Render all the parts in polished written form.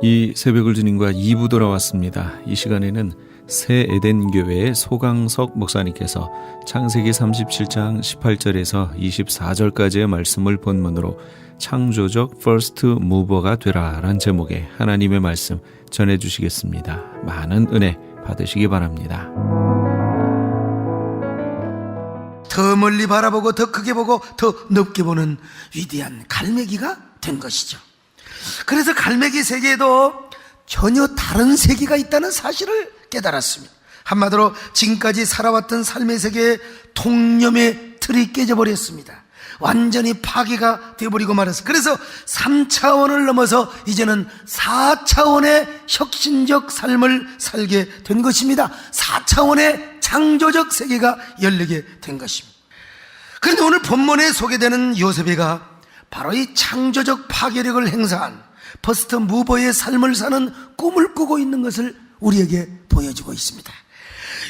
이 새벽을 주님과 2부 돌아왔습니다. 이 시간에는 새 에덴 교회의 소강석 목사님께서 창세기 37장 18절에서 24절까지의 말씀을 본문으로 창조적 퍼스트 무버가 되라 라는 제목의 하나님의 말씀 전해주시겠습니다. 많은 은혜 받으시기 바랍니다. 더 멀리 바라보고 더 크게 보고 더 넓게 보는 위대한 갈매기가 된 것이죠. 그래서 갈매기 세계에도 전혀 다른 세계가 있다는 사실을 깨달았습니다. 한마디로 지금까지 살아왔던 삶의 세계의 통념의 틀이 깨져버렸습니다. 완전히 파괴가 되어버리고 말았어요. 그래서 3차원을 넘어서 이제는 4차원의 혁신적 삶을 살게 된 것입니다. 4차원의 창조적 세계가 열리게 된 것입니다. 그런데 오늘 본문에 소개되는 요셉이가 바로 이 창조적 파괴력을 행사한 퍼스트 무버의 삶을 사는 꿈을 꾸고 있는 것을 우리에게 보여주고 있습니다.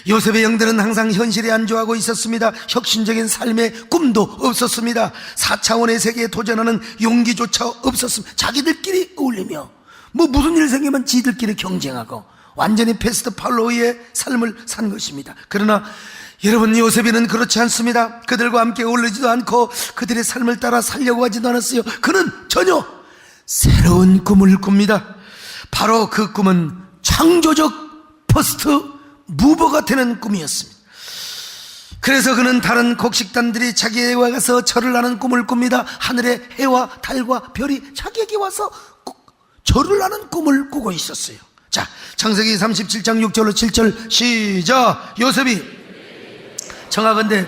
요셉의 영들은 항상 현실에 안주하고 있었습니다. 혁신적인 삶의 꿈도 없었습니다. 4차원의 세계에 도전하는 용기조차 없었습니다. 자기들끼리 어울리며 무슨 일 생기면 지들끼리 경쟁하고 완전히 패스트 팔로우의 삶을 산 것입니다. 그러나 여러분, 요셉이는 그렇지 않습니다. 그들과 함께 어울리지도 않고 그들의 삶을 따라 살려고 하지도 않았어요. 그는 전혀 새로운 꿈을 꿉니다. 바로 그 꿈은 창조적 퍼스트 무버가 되는 꿈이었습니다. 그래서 그는 다른 곡식단들이 자기에게 와서 절을 하는 꿈을 꿉니다. 하늘의 해와 달과 별이 자기에게 와서 절을 하는 꿈을 꾸고 있었어요. 자, 창세기 37장 6절로 7절 시작. 요셉이 청하건대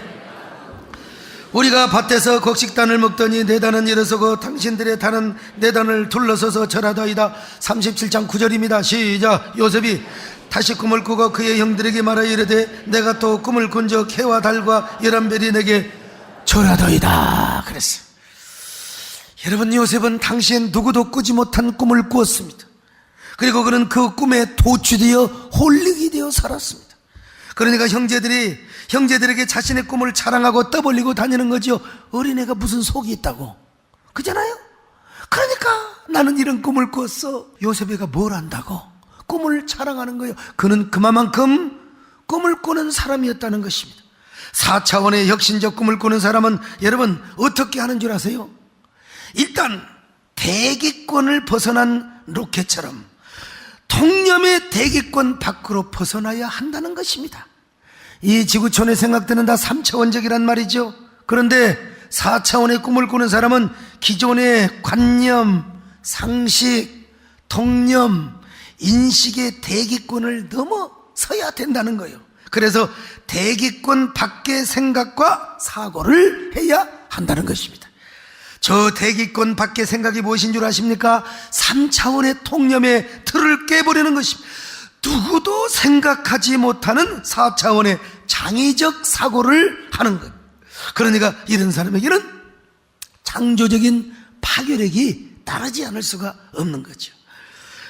우리가 밭에서 곡식단을 먹더니 내 단은 일어서고 당신들의 단은 내 단을 둘러서서 절하더이다. 37장 9절입니다. 시작. 요셉이 다시 꿈을 꾸고 그의 형들에게 말하여 이르되 내가 또 꿈을 꾼 적 해와 달과 열한 별이 내게 절하더이다 그랬어요. 여러분, 요셉은 당시엔 누구도 꾸지 못한 꿈을 꾸었습니다. 그리고 그는 그 꿈에 도취되어 홀릭이 되어 살았습니다. 그러니까 형제들에게 자신의 꿈을 자랑하고 떠벌리고 다니는 거죠. 어린애가 무슨 속이 있다고, 그잖아요. 그러니까 나는 이런 꿈을 꿨어. 요셉이가 뭘 안다고 꿈을 자랑하는 거예요. 그는 그만큼 꿈을 꾸는 사람이었다는 것입니다. 4차원의 혁신적 꿈을 꾸는 사람은 여러분 어떻게 하는 줄 아세요? 일단 대기권을 벗어난 로켓처럼 통념의 대기권 밖으로 벗어나야 한다는 것입니다. 이 지구촌의 생각들은 다 3차원적이란 말이죠. 그런데 4차원의 꿈을 꾸는 사람은 기존의 관념, 상식, 통념, 인식의 대기권을 넘어서야 된다는 거예요. 그래서 대기권 밖의 생각과 사고를 해야 한다는 것입니다. 저 대기권 밖의 생각이 무엇인 줄 아십니까? 3차원의 통념의 틀을 깨버리는 것입니다. 누구도 생각하지 못하는 4차원의 창의적 사고를 하는 것. 그러니까 이런 사람에게는 창조적인 파괴력이 따르지 않을 수가 없는 거죠.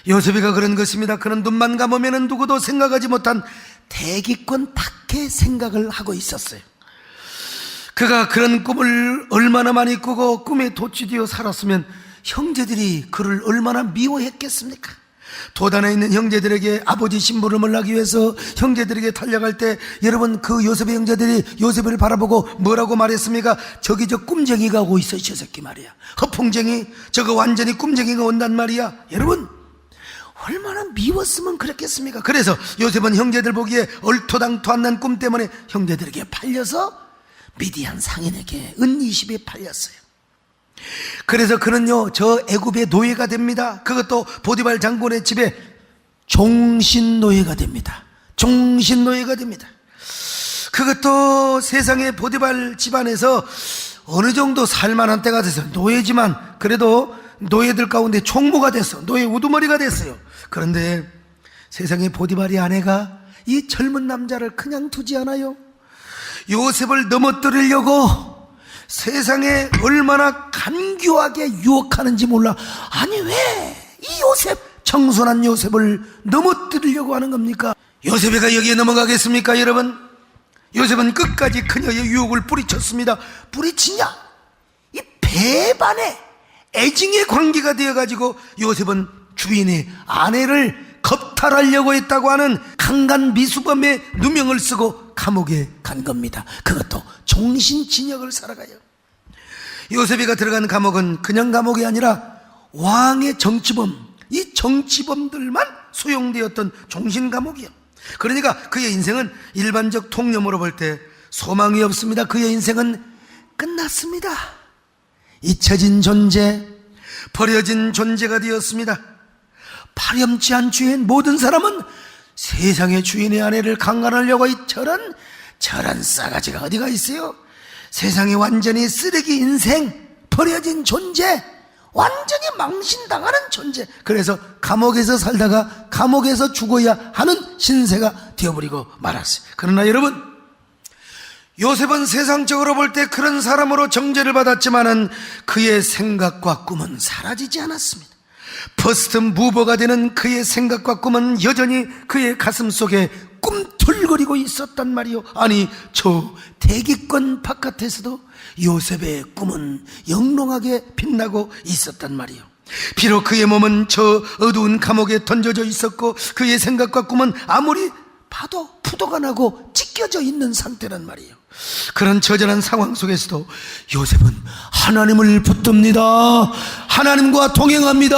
요셉이가 그런 것입니다. 그는 눈만 감으면 누구도 생각하지 못한 대기권 밖의 생각을 하고 있었어요. 그가 그런 꿈을 얼마나 많이 꾸고 꿈에 도취되어 살았으면 형제들이 그를 얼마나 미워했겠습니까? 도단에 있는 형제들에게 아버지 심부름을 하기 위해서 형제들에게 달려갈 때 여러분, 그 요셉의 형제들이 요셉을 바라보고 뭐라고 말했습니까? 저기 저 꿈쟁이가 오고 있어, 저 새끼 말이야. 허풍쟁이, 저거 완전히 꿈쟁이가 온단 말이야. 여러분, 얼마나 미웠으면 그랬겠습니까? 그래서 요셉은 형제들 보기에 얼토당토 난 꿈 때문에 형제들에게 팔려서 미디안 상인에게 은 20에 팔렸어요. 그래서 그는요, 저 애굽의 노예가 됩니다. 그것도 보디발 장군의 집에 종신노예가 됩니다. 종신노예가 됩니다. 그것도 세상의 보디발 집안에서 어느 정도 살만한 때가 됐어요. 노예지만 그래도 노예들 가운데 총무가 됐어. 노예 우두머리가 됐어요. 그런데 세상의 보디발의 아내가 이 젊은 남자를 그냥 두지 않아요. 요셉을 넘어뜨리려고 세상에 얼마나 간교하게 유혹하는지 몰라. 아니, 왜 이 요셉, 청순한 요셉을 넘어뜨리려고 하는 겁니까? 요셉이가 여기에 넘어가겠습니까, 여러분? 요셉은 끝까지 그녀의 유혹을 뿌리쳤습니다. 뿌리치냐? 이 배반의 애증의 관계가 되어가지고 요셉은 주인의 아내를 겁탈하려고 했다고 하는 강간 미수범의 누명을 쓰고 감옥에 간 겁니다. 그것도 종신징역을 살아가요. 요셉이가 들어간 감옥은 그냥 감옥이 아니라 왕의 정치범, 이 정치범들만 소용되었던 종신감옥이요. 그러니까 그의 인생은 일반적 통념으로 볼 때 소망이 없습니다. 그의 인생은 끝났습니다. 잊혀진 존재, 버려진 존재가 되었습니다. 파렴치한 주인 모든 사람은 세상의 주인의 아내를 강간하려고 이 저런 싸가지가 어디가 있어요? 세상에 완전히 쓰레기 인생, 버려진 존재, 완전히 망신당하는 존재. 그래서 감옥에서 살다가 감옥에서 죽어야 하는 신세가 되어버리고 말았어요. 그러나 여러분, 요셉은 세상적으로 볼 때 그런 사람으로 정죄를 받았지만은 그의 생각과 꿈은 사라지지 않았습니다. 퍼스트 무버가 되는 그의 생각과 꿈은 여전히 그의 가슴 속에 꿈틀거리고 있었단 말이요. 아니, 저 대기권 바깥에서도 요셉의 꿈은 영롱하게 빛나고 있었단 말이요. 비록 그의 몸은 저 어두운 감옥에 던져져 있었고 그의 생각과 꿈은 아무리 봐도 부도가 나고 찢겨져 있는 상태란 말이에요. 그런 처절한 상황 속에서도 요셉은 하나님을 붙듭니다. 하나님과 동행합니다.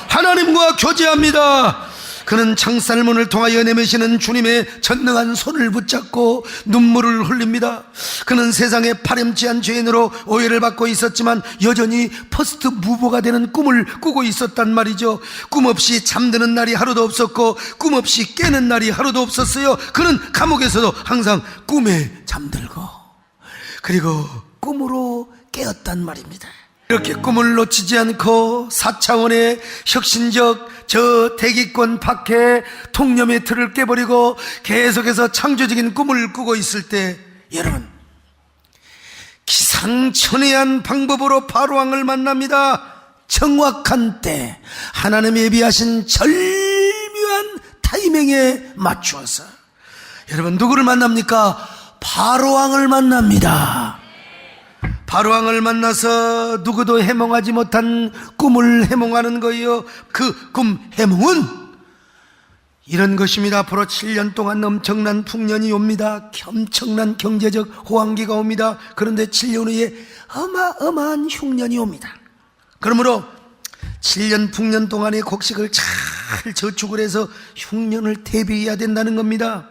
하나님과 교제합니다. 그는 창살문을 통하여 내미시는 주님의 전능한 손을 붙잡고 눈물을 흘립니다. 그는 세상의 파렴치한 죄인으로 오해를 받고 있었지만 여전히 퍼스트 무버가 되는 꿈을 꾸고 있었단 말이죠. 꿈 없이 잠드는 날이 하루도 없었고 꿈 없이 깨는 날이 하루도 없었어요. 그는 감옥에서도 항상 꿈에 잠들고 그리고 꿈으로 깨었단 말입니다. 이렇게 꿈을 놓치지 않고 4차원의 혁신적 저 대기권 밖에 통념의 틀을 깨버리고 계속해서 창조적인 꿈을 꾸고 있을 때 여러분, 기상천외한 방법으로 바로왕을 만납니다. 정확한 때 하나님이 예비하신 절묘한 타이밍에 맞추어서 여러분 누구를 만납니까? 바로왕을 만납니다. 바로왕을 만나서 누구도 해몽하지 못한 꿈을 해몽하는 거예요. 그 꿈 해몽은 이런 것입니다. 앞으로 7년 동안 엄청난 풍년이 옵니다. 엄청난 경제적 호황기가 옵니다. 그런데 7년 후에 어마어마한 흉년이 옵니다. 그러므로 7년 풍년 동안의 곡식을 잘 저축을 해서 흉년을 대비해야 된다는 겁니다.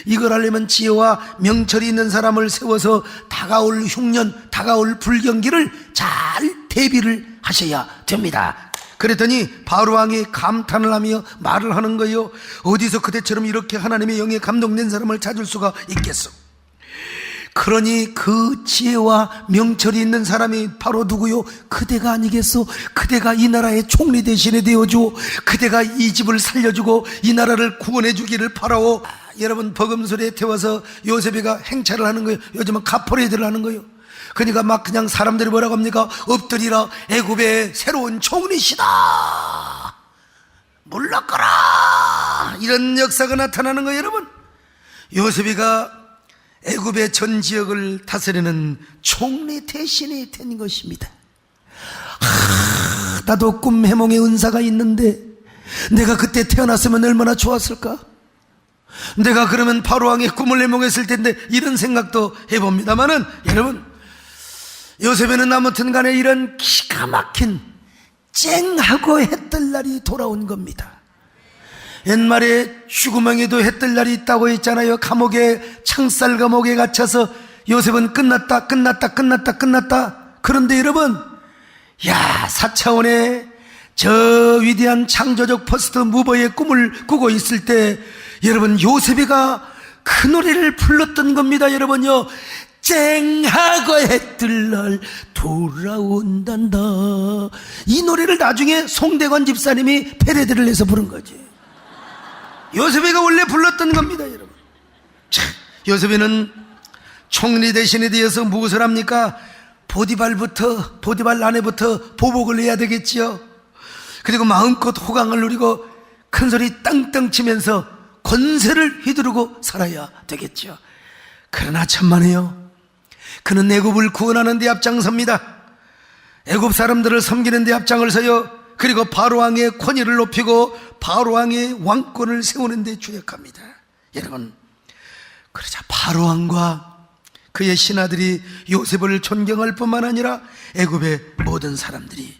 이걸 하려면 지혜와 명철이 있는 사람을 세워서 다가올 흉년, 다가올 불경기를 잘 대비를 하셔야 됩니다. 그랬더니 바로왕이 감탄을 하며 말을 하는 거예요. 어디서 그대처럼 이렇게 하나님의 영에 감동된 사람을 찾을 수가 있겠어? 그러니 그 지혜와 명철이 있는 사람이 바로 누구요? 그대가 아니겠소? 그대가 이 나라의 총리 대신에 되어줘. 그대가 이 집을 살려주고 이 나라를 구원해 주기를 바라오. 여러분, 버금소리에 태워서 요셉이가 행차를 하는 거예요. 요즘은 카퍼레이드를 하는 거예요. 그러니까 막 그냥 사람들이 뭐라고 합니까? 엎드리라, 애굽의 새로운 총리시다, 물러거라, 이런 역사가 나타나는 거예요. 여러분, 요셉이가 애굽의 전 지역을 다스리는 총리 대신이 된 것입니다. 나도 꿈 해몽의 은사가 있는데 내가 그때 태어났으면 얼마나 좋았을까? 내가 그러면 바로왕의 꿈을 해몽했을 텐데, 이런 생각도 해봅니다만은 여러분, 요셉에는 아무튼 간에 이런 기가 막힌 쨍하고 해뜰 날이 돌아온 겁니다. 옛말에 죽음에도 해뜰 날이 있다고 했잖아요. 감옥에, 창살 감옥에 갇혀서 요셉은 끝났다. 그런데 여러분, 4차원의 저 위대한 창조적 퍼스트 무버의 꿈을 꾸고 있을 때 여러분, 요셉이가 그 노래를 불렀던 겁니다. 여러분요, 쨍하고 해뜰 날 돌아온단다. 이 노래를 나중에 송대관 집사님이 패러디를 해서 부른 거지. 요셉이가 원래 불렀던 겁니다. 여러분, 요셉이는 총리 대신에 되어서 무엇을 합니까? 보디발 아내부터 보복을 해야 되겠지요. 그리고 마음껏 호강을 누리고 큰소리 땅땅 치면서 권세를 휘두르고 살아야 되겠죠. 그러나 천만에요, 그는 애굽을 구원하는 데 앞장섭니다. 애굽 사람들을 섬기는 데 앞장을 서요. 그리고 바로왕의 권위를 높이고 바로왕의 왕권을 세우는 데 주력합니다. 여러분, 그러자 바로왕과 그의 신하들이 요셉을 존경할 뿐만 아니라 애굽의 모든 사람들이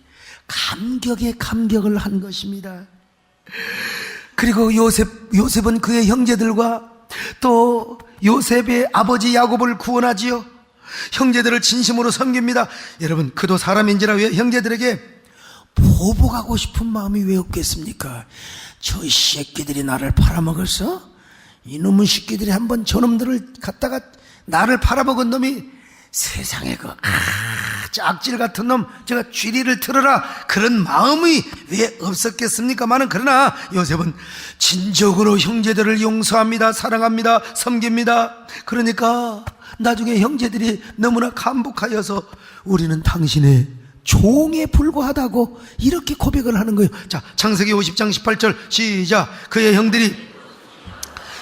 감격에 감격을 한 것입니다. 그리고 요셉은 그의 형제들과 또 요셉의 아버지 야곱을 구원하지요. 형제들을 진심으로 섬깁니다. 여러분, 그도 사람인지라 왜 형제들에게 보복하고 싶은 마음이 왜 없겠습니까? 저 새끼들이 나를 팔아먹었어? 이놈의 새끼들이 한번 저놈들을 갖다가 나를 팔아먹은 놈이 세상에 짝질 같은 놈 제가 쥐리를 틀어라, 그런 마음이 왜 없었겠습니까마는, 그러나 요셉은 진정으로 형제들을 용서합니다. 사랑합니다. 섬깁니다. 그러니까 나중에 형제들이 너무나 감복하여서 우리는 당신의 종에 불과하다고 이렇게 고백을 하는 거예요. 자, 창세기 50장 18절 시작. 그의 형들이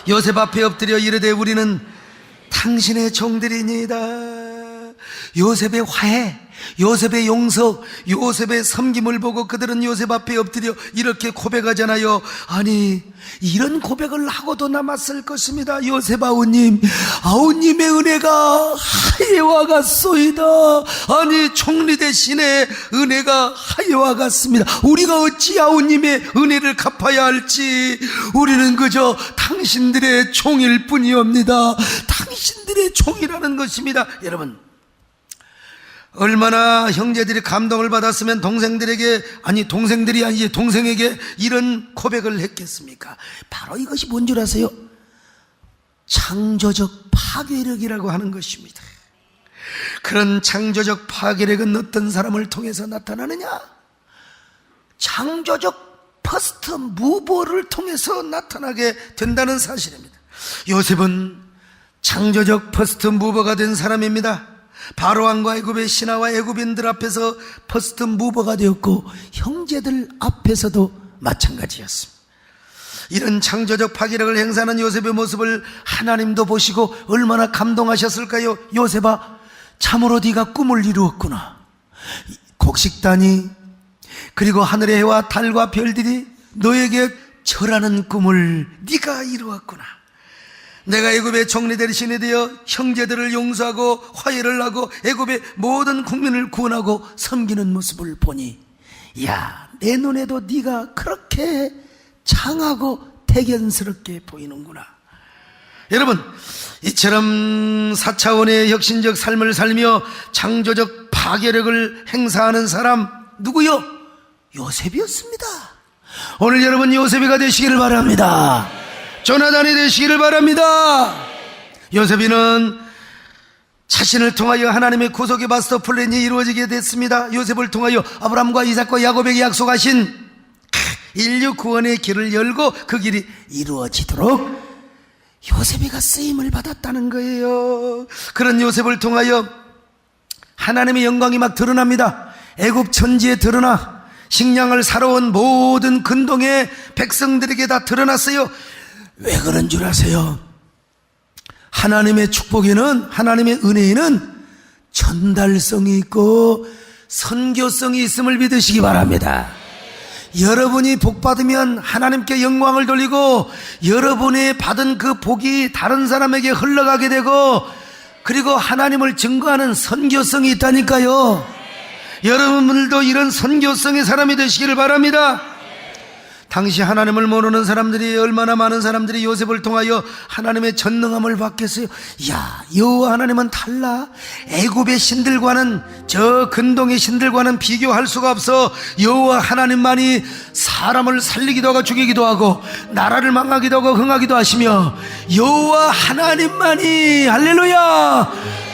요셉 앞에 엎드려 이르되 우리는 당신의 종들이니이다. 요셉의 화해, 요셉의 용서, 요셉의 섬김을 보고 그들은 요셉 앞에 엎드려 이렇게 고백하잖아요. 아니, 이런 고백을 하고도 남았을 것입니다. 요셉 아우님, 아우님의 은혜가 하예와 같소이다. 아니, 총리 대신에 은혜가 하예와 같습니다. 우리가 어찌 아우님의 은혜를 갚아야 할지, 우리는 그저 당신들의 종일 뿐이옵니다. 당신들의 종이라는 것입니다. 여러분, 얼마나 형제들이 감동을 받았으면 동생에게 이런 고백을 했겠습니까? 바로 이것이 뭔 줄 아세요? 창조적 파괴력이라고 하는 것입니다. 그런 창조적 파괴력은 어떤 사람을 통해서 나타나느냐? 창조적 퍼스트 무버를 통해서 나타나게 된다는 사실입니다. 요셉은 창조적 퍼스트 무버가 된 사람입니다. 바로왕과 애굽의 신하와 애굽인들 앞에서 퍼스트 무버가 되었고 형제들 앞에서도 마찬가지였습니다. 이런 창조적 파괴력을 행사하는 요셉의 모습을 하나님도 보시고 얼마나 감동하셨을까요? 요셉아, 참으로 네가 꿈을 이루었구나. 곡식단이 그리고 하늘의 해와 달과 별들이 너에게 절하는 꿈을 네가 이루었구나. 내가 애굽의 총리 대신이 되어 형제들을 용서하고 화해를 하고 애굽의 모든 국민을 구원하고 섬기는 모습을 보니, 야, 내 눈에도 네가 그렇게 장하고 대견스럽게 보이는구나. 여러분, 이처럼 4차원의 혁신적 삶을 살며 창조적 파괴력을 행사하는 사람 누구요? 요셉이었습니다. 오늘 여러분 요셉이가 되시기를 바랍니다. 조나단이 되시기를 바랍니다. 요셉이는 자신을 통하여 하나님의 구속의 마스터 플랜이 이루어지게 됐습니다. 요셉을 통하여 아브라함과 이삭과 야곱에게 약속하신 인류 구원의 길을 열고 그 길이 이루어지도록 요셉이가 쓰임을 받았다는 거예요. 그런 요셉을 통하여 하나님의 영광이 막 드러납니다. 애굽 천지에 드러나 식량을 사러 온 모든 근동의 백성들에게 다 드러났어요. 왜 그런 줄 아세요? 하나님의 축복에는, 하나님의 은혜에는 전달성이 있고 선교성이 있음을 믿으시기 바랍니다. 여러분이 복 받으면 하나님께 영광을 돌리고 여러분이 받은 그 복이 다른 사람에게 흘러가게 되고, 그리고 하나님을 증거하는 선교성이 있다니까요. 여러분들도 이런 선교성의 사람이 되시기를 바랍니다. 당시 하나님을 모르는 사람들이, 얼마나 많은 사람들이 요셉을 통하여 하나님의 전능함을 받겠어요. 야, 여호와 하나님은 달라. 애굽의 신들과는, 저 근동의 신들과는 비교할 수가 없어. 여호와 하나님만이 사람을 살리기도 하고 죽이기도 하고 나라를 망하기도 하고 흥하기도 하시며, 여호와 하나님만이, 할렐루야,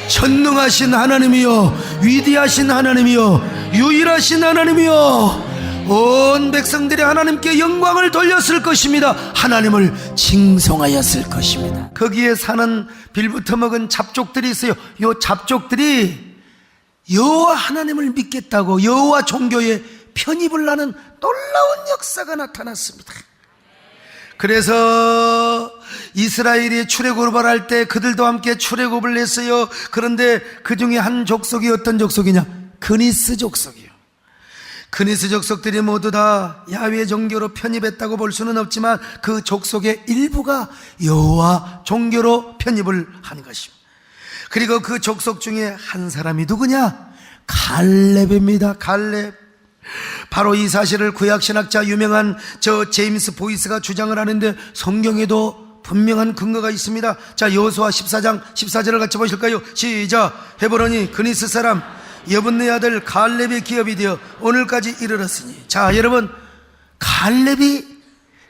전능하신 하나님이요, 위대하신 하나님이요, 유일하신 하나님이요, 온 백성들이 하나님께 영광을 돌렸을 것입니다. 하나님을 칭송하였을 것입니다. 거기에 사는 빌부터 먹은 잡족들이 있어요. 요 잡족들이 여호와 하나님을 믿겠다고 여호와 종교에 편입을 하는 놀라운 역사가 나타났습니다. 그래서 이스라엘이 출애굽을 할 때 그들도 함께 출애굽을 했어요. 그런데 그 중에 한 족속이 어떤 족속이냐? 그니스 족속이요. 그니스 족속들이 모두 다 야훼 종교로 편입했다고 볼 수는 없지만 그 족속의 일부가 여호와 종교로 편입을 한 것입니다. 그리고 그 족속 중에 한 사람이 누구냐? 갈렙입니다. 갈렙. 바로 이 사실을 구약신학자 유명한 제임스 보이스가 주장을 하는데 성경에도 분명한 근거가 있습니다. 자, 여호수아 14장 14절을 같이 보실까요? 시작. 헤브론이 그니스 사람 여분네 아들 갈렙의 기업이 되어 오늘까지 이르렀으니. 자, 여러분, 갈렙이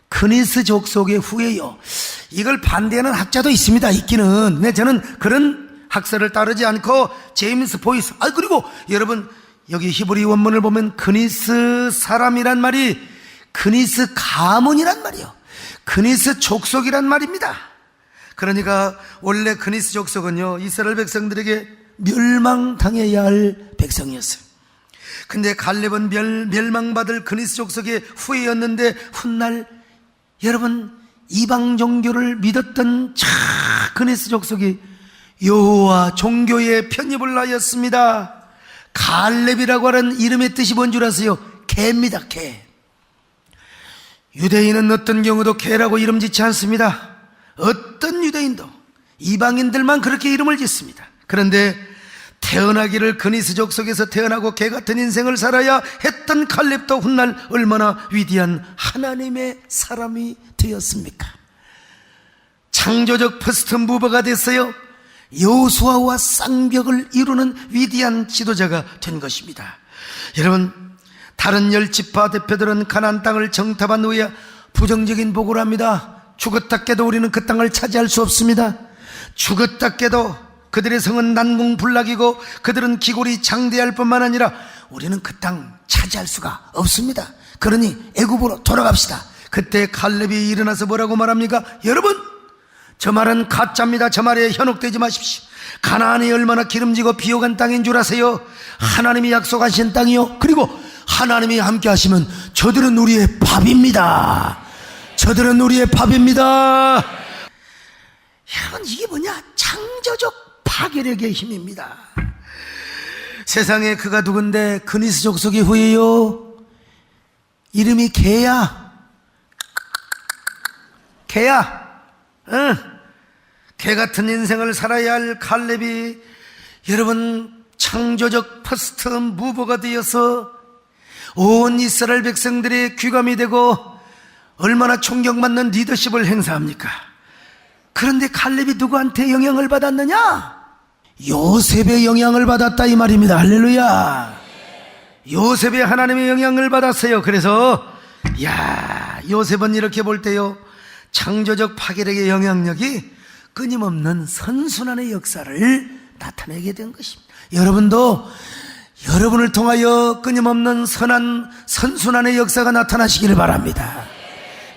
그니스 족속의 후예요. 이걸 반대하는 학자도 있습니다. 있기는. 근데 저는 그런 학설을 따르지 않고 제임스 보이스, 그리고 여러분 여기 히브리 원문을 보면 그니스 사람이란 말이 그니스 가문이란 말이요, 그니스 족속이란 말입니다. 그러니까 원래 그니스 족속은요, 이스라엘 백성들에게 멸망당해야 할 백성이었어요. 근데 갈렙은 멸망받을 그니스 족속의 후예였는데 훗날 여러분 이방 종교를 믿었던 그니스 족속이 여호와 종교에 편입을 하였습니다. 갈렙이라고 하는 이름의 뜻이 뭔 줄 아세요? 개입니다. 개. 유대인은 어떤 경우도 개라고 이름 짓지 않습니다. 어떤 유대인도, 이방인들만 그렇게 이름을 짓습니다. 그런데 태어나기를 그니스 족속에서 태어나고 개 같은 인생을 살아야 했던 갈렙도 훗날 얼마나 위대한 하나님의 사람이 되었습니까? 창조적 퍼스트 무버가 됐어요. 여호수아와 쌍벽을 이루는 위대한 지도자가 된 것입니다. 여러분, 다른 10지파 대표들은 가나안 땅을 정탐한 후에 부정적인 보고를 합니다. 죽었다 깨도 우리는 그 땅을 차지할 수 없습니다. 죽었다 깨도 그들의 성은 난공불락이고 그들은 기골이 장대할 뿐만 아니라 우리는 그 땅 차지할 수가 없습니다. 그러니 애굽으로 돌아갑시다. 그때 갈렙이 일어나서 뭐라고 말합니까? 여러분, 저 말은 가짜입니다. 저 말에 현혹되지 마십시오. 가나안이 얼마나 기름지고 비옥한 땅인 줄 아세요? 하나님이 약속하신 땅이요, 그리고 하나님이 함께 하시면 저들은 우리의 밥입니다. 저들은 우리의 밥입니다. 여러분, 이게 뭐냐? 창조적 파괴력의 힘입니다. 세상에 그가 누군데 그니스 족속의 후예요. 이름이 개야. 개야. 응. 개 같은 인생을 살아야 할 갈렙이 여러분 창조적 퍼스트 무버가 되어서 온 이스라엘 백성들의 귀감이 되고 얼마나 존경받는 리더십을 행사합니까? 그런데 갈렙이 누구한테 영향을 받았느냐? 요셉의 영향을 받았다 이 말입니다. 할렐루야. 요셉의 하나님의 영향을 받았어요. 그래서 요셉은 이렇게 볼 때요, 창조적 파괴력의 영향력이 끊임없는 선순환의 역사를 나타내게 된 것입니다. 여러분도 여러분을 통하여 끊임없는 선순환의 역사가 나타나시기를 바랍니다.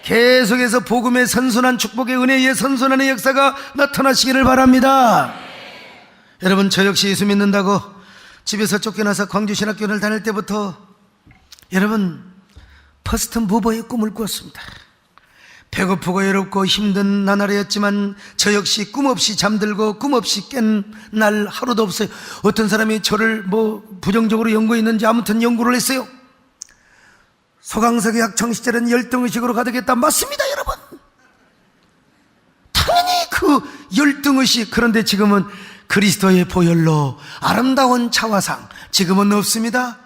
계속해서 복음의 선순환, 축복의 은혜의 선순환의 역사가 나타나시기를 바랍니다. 여러분, 저 역시 예수 믿는다고 집에서 쫓겨나서 광주신학교를 다닐 때부터 여러분 퍼스트 무버의 꿈을 꾸었습니다. 배고프고 외롭고 힘든 나날이었지만 저 역시 꿈 없이 잠들고 꿈 없이 깬 날 하루도 없어요. 어떤 사람이 저를 부정적으로 연구했는지 아무튼 연구를 했어요. 소강석의 학창시절은 열등의식으로 가득했다. 맞습니다, 여러분. 당연히 그 열등의식. 그런데 지금은 그리스도의 보혈로 아름다운 차화상. 지금은 없습니다.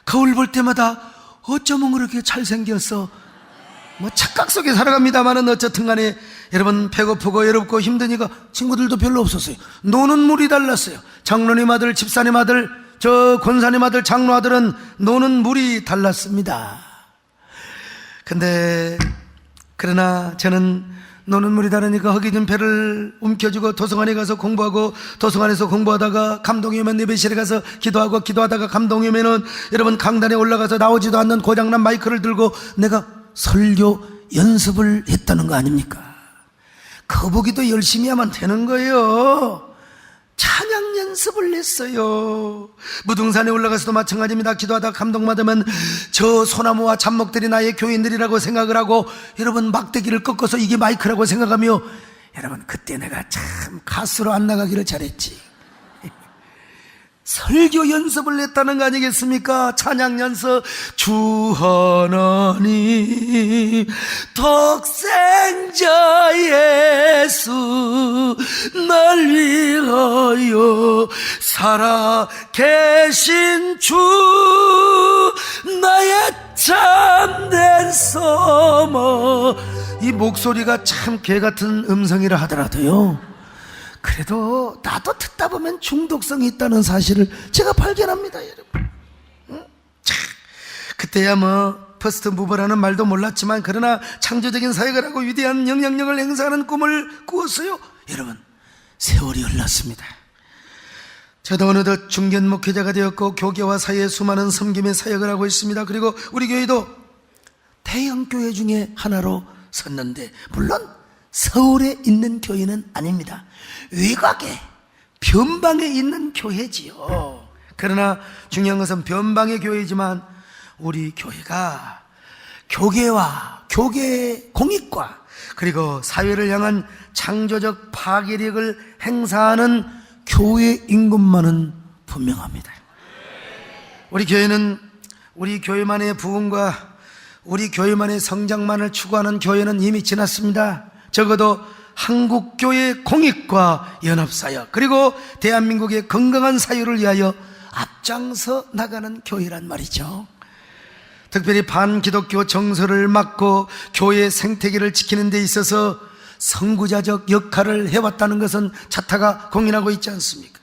거울 볼 때마다 어쩌면 그렇게 잘생겼어, 착각 속에 살아갑니다만은 어쨌든 간에 여러분 배고프고 외롭고 힘드니까 친구들도 별로 없었어요. 노는 물이 달랐어요. 장로님 아들, 집사님 아들, 저 권사님 아들, 장로 아들은 노는 물이 달랐습니다. 근데 그러나 저는 노는 물이 다르니까 허기진 배를 움켜쥐고 도서관에 가서 공부하고, 도서관에서 공부하다가 감동이 오면 예배실에 가서 기도하고, 기도하다가 감동이 오면은 여러분 강단에 올라가서 나오지도 않는 고장난 마이크를 들고 내가 설교 연습을 했다는 거 아닙니까? 거북이도 열심히 하면 되는 거예요. 찬양 연습을 했어요. 무등산에 올라가서도 마찬가지입니다. 기도하다가 감동받으면 저 소나무와 잡목들이 나의 교인들이라고 생각을 하고 여러분 막대기를 꺾어서 이게 마이크라고 생각하며 여러분 그때 내가 참 가수로 안 나가기를 잘했지. 설교 연습을 했다는 거 아니겠습니까? 찬양 연습. 주 하나님 독생자 예수 날 위하여 살아 계신 주 나의 참된 소망. 이 목소리가 참 개같은 음성이라 하더라도요, 그래도 나도 듣다 보면 중독성이 있다는 사실을 제가 발견합니다, 여러분. 그때야 뭐 퍼스트 무버라는 말도 몰랐지만, 그러나 창조적인 사역을 하고 위대한 영향력을 행사하는 꿈을 꾸었어요. 여러분, 세월이 흘렀습니다. 저도 어느덧 중견 목회자가 되었고 교계와 사회에 수많은 섬김의 사역을 하고 있습니다. 그리고 우리 교회도 대형 교회 중에 하나로 섰는데, 물론 서울에 있는 교회는 아닙니다. 외곽에 변방에 있는 교회지요. 그러나 중요한 것은 변방의 교회지만 우리 교회가 교계와 교계 공익과 그리고 사회를 향한 창조적 파괴력을 행사하는 교회인 것만은 분명합니다. 우리 교회는 우리 교회만의 부흥과 우리 교회만의 성장만을 추구하는 교회는 이미 지났습니다. 적어도 한국교회 공익과 연합사역, 그리고 대한민국의 건강한 사유를 위하여 앞장서 나가는 교회란 말이죠. 특별히 반기독교 정서를 막고 교회 생태계를 지키는 데 있어서 선구자적 역할을 해왔다는 것은 자타가 공인하고 있지 않습니까?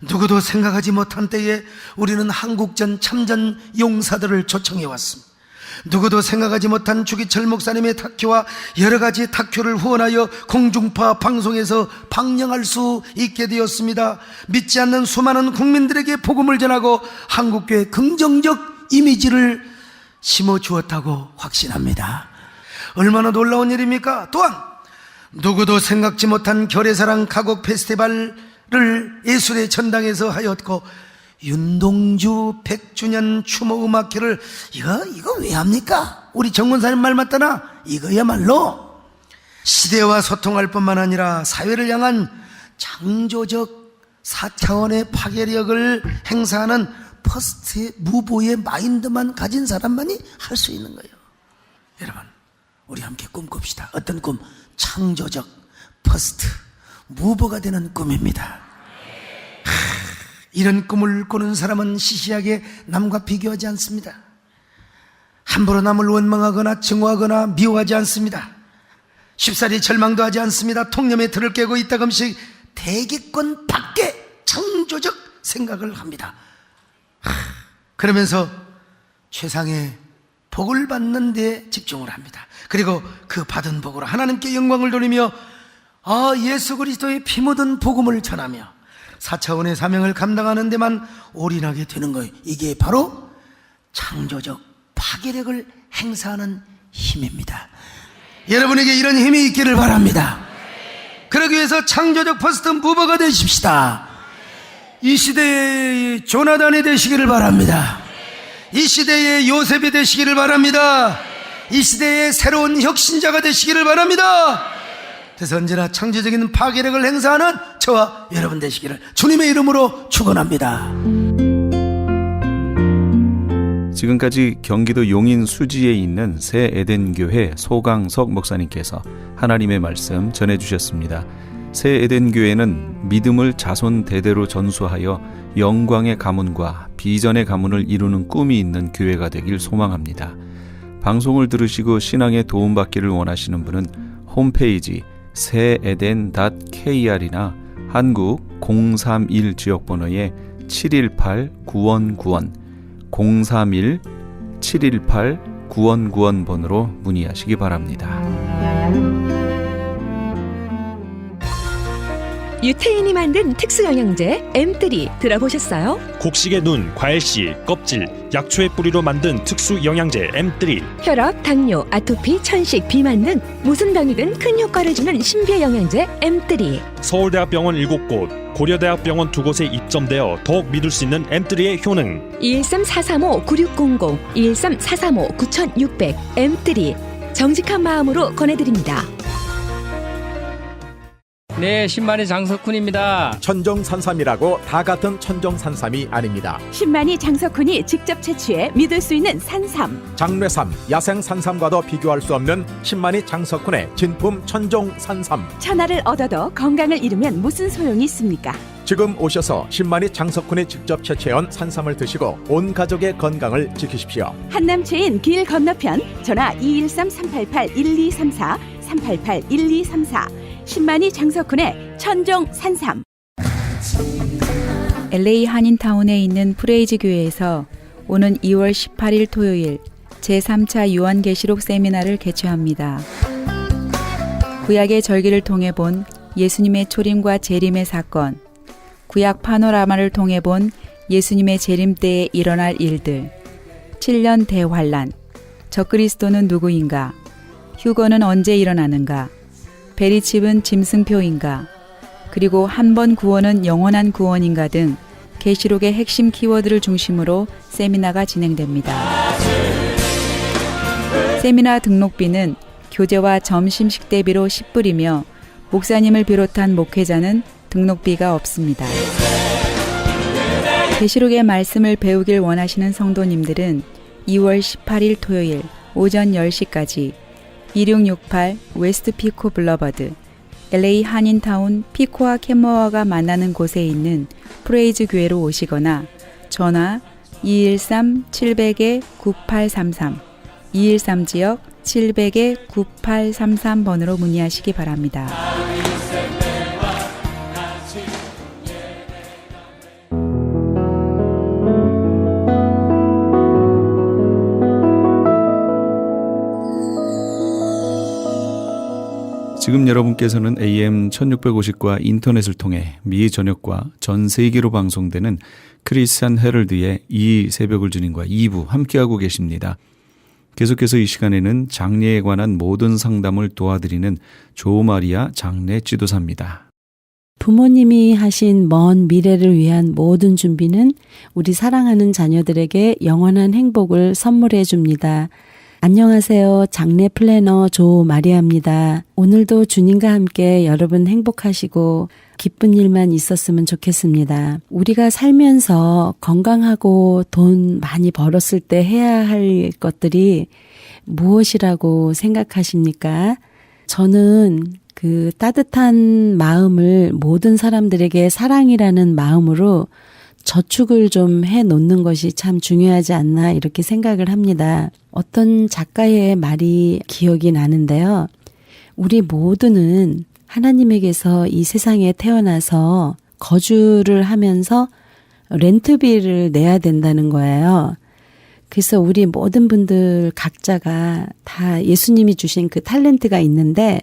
누구도 생각하지 못한 때에 우리는 한국전 참전 용사들을 초청해왔습니다. 누구도 생각하지 못한 주기철 목사님의 다큐와 여러 가지 다큐를 후원하여 공중파 방송에서 방영할 수 있게 되었습니다. 믿지 않는 수많은 국민들에게 복음을 전하고 한국교회 긍정적 이미지를 심어주었다고 확신합니다. 얼마나 놀라운 일입니까? 또한 누구도 생각지 못한 결의사랑 가곡 페스티벌을 예술의 전당에서 하였고, 윤동주 100주년 추모음악회를 이거 왜 합니까? 우리 정권사님 말 맞다나? 이거야말로 시대와 소통할 뿐만 아니라 사회를 향한 창조적 4차원의 파괴력을 행사하는 퍼스트 무보의 마인드만 가진 사람만이 할 수 있는 거예요. 여러분, 우리 함께 꿈꿉시다. 어떤 꿈? 창조적 퍼스트 무보가 되는 꿈입니다. 이런 꿈을 꾸는 사람은 시시하게 남과 비교하지 않습니다. 함부로 남을 원망하거나 증오하거나 미워하지 않습니다. 쉽사리 절망도 하지 않습니다. 통념의 틀을 깨고 이따금씩 대기권 밖에 창조적 생각을 합니다. 그러면서 최상의 복을 받는 데 집중을 합니다. 그리고 그 받은 복으로 하나님께 영광을 돌리며 예수 그리스도의 피 묻은 복음을 전하며 4차원의 사명을 감당하는 데만 올인하게 되는 거예요. 이게 바로 창조적 파괴력을 행사하는 힘입니다. 여러분에게 이런 힘이 있기를 바랍니다. 그러기 위해서 창조적 퍼스트 무버가 되십시다. 이 시대의 조나단이 되시기를 바랍니다. 이 시대의 요셉이 되시기를 바랍니다. 이 시대의 새로운 혁신자가 되시기를 바랍니다. 그래서 언제나 창조적인 파괴력을 행사하는 저와 여러분 되시기를 주님의 이름으로 축원합니다. 지금까지 경기도 용인 수지에 있는 새 에덴교회 소강석 목사님께서 하나님의 말씀 전해주셨습니다. 새 에덴교회는 믿음을 자손 대대로 전수하여 영광의 가문과 비전의 가문을 이루는 꿈이 있는 교회가 되길 소망합니다. 방송을 들으시고 신앙에 도움받기를 원하시는 분은 홈페이지 새에덴.kr이나 한국 031 지역번호에 718-9191 031-718-9191 번호로 문의하시기 바랍니다. 유태인이 만든 특수영양제 M3 들어보셨어요? 곡식의 눈, 과일씨, 껍질, 약초의 뿌리로 만든 특수 영양제 M3. 혈압, 당뇨, 아토피, 천식, 비만 등 무슨 병이든 큰 효과를 주는 신비의 영양제 M3. 서울대학병원 7곳, 고려대학병원 2곳에 입점되어 더욱 믿을 수 있는 M3의 효능. 213-435-9600, 213-435-9600 M3 정직한 마음으로 권해드립니다. 네, 신만이 장석훈입니다. 천정산삼이라고 다 같은 천정산삼이 아닙니다. 신만이 장석훈이 직접 채취해 믿을 수 있는 산삼. 장례삼, 야생산삼과도 비교할 수 없는 신만이 장석훈의 진품 천정산삼. 천하를 얻어도 건강을 잃으면 무슨 소용이 있습니까? 지금 오셔서 신만이 장석훈이 직접 채취해온 산삼을 드시고 온 가족의 건강을 지키십시오. 한남체인 길 건너편 전화 213-388-1234 388-1234 신만이 장석훈의 천종 산삼. LA 한인타운에 있는 프레이즈 교회에서 오는 2월 18일 토요일 제3차 요한계시록 세미나를 개최합니다. 구약의 절기를 통해 본 예수님의 초림과 재림의 사건, 구약 파노라마를 통해 본 예수님의 재림 때에 일어날 일들, 7년 대환란, 적그리스도는 누구인가, 휴거는 언제 일어나는가, 베리칩은 짐승표인가, 그리고 한 번 구원은 영원한 구원인가 등 계시록의 핵심 키워드를 중심으로 세미나가 진행됩니다. 세미나 등록비는 교재와 점심 식대비로 10불이며 목사님을 비롯한 목회자는 등록비가 없습니다. 계시록의 말씀을 배우길 원하시는 성도님들은 2월 18일 토요일 오전 10시까지 2668 웨스트 피코 블러버드 LA 한인타운 피코와 캔머어가 만나는 곳에 있는 프레이즈 교회로 오시거나 전화 213-700-9833 213지역 700-9833번으로 문의하시기 바랍니다. 지금 여러분께서는 AM 1650과 인터넷을 통해 미 전역과 전 세계로 방송되는 크리스찬 헤럴드의 이 새벽을 주님과 2부 함께하고 계십니다. 계속해서 이 시간에는 장례에 관한 모든 상담을 도와드리는 조마리아 장례 지도사입니다. 부모님이 하신 먼 미래를 위한 모든 준비는 우리 사랑하는 자녀들에게 영원한 행복을 선물해 줍니다. 안녕하세요. 장례 플래너 조마리아입니다. 오늘도 주님과 함께 여러분 행복하시고 기쁜 일만 있었으면 좋겠습니다. 우리가 살면서 건강하고 돈 많이 벌었을 때 해야 할 것들이 무엇이라고 생각하십니까? 저는 그 따뜻한 마음을 모든 사람들에게 사랑이라는 마음으로 저축을 좀 해놓는 것이 참 중요하지 않나 이렇게 생각을 합니다. 어떤 작가의 말이 기억이 나는데요. 우리 모두는 하나님에게서 이 세상에 태어나서 거주를 하면서 렌트비를 내야 된다는 거예요. 그래서 우리 모든 분들 각자가 다 예수님이 주신 그 탤런트가 있는데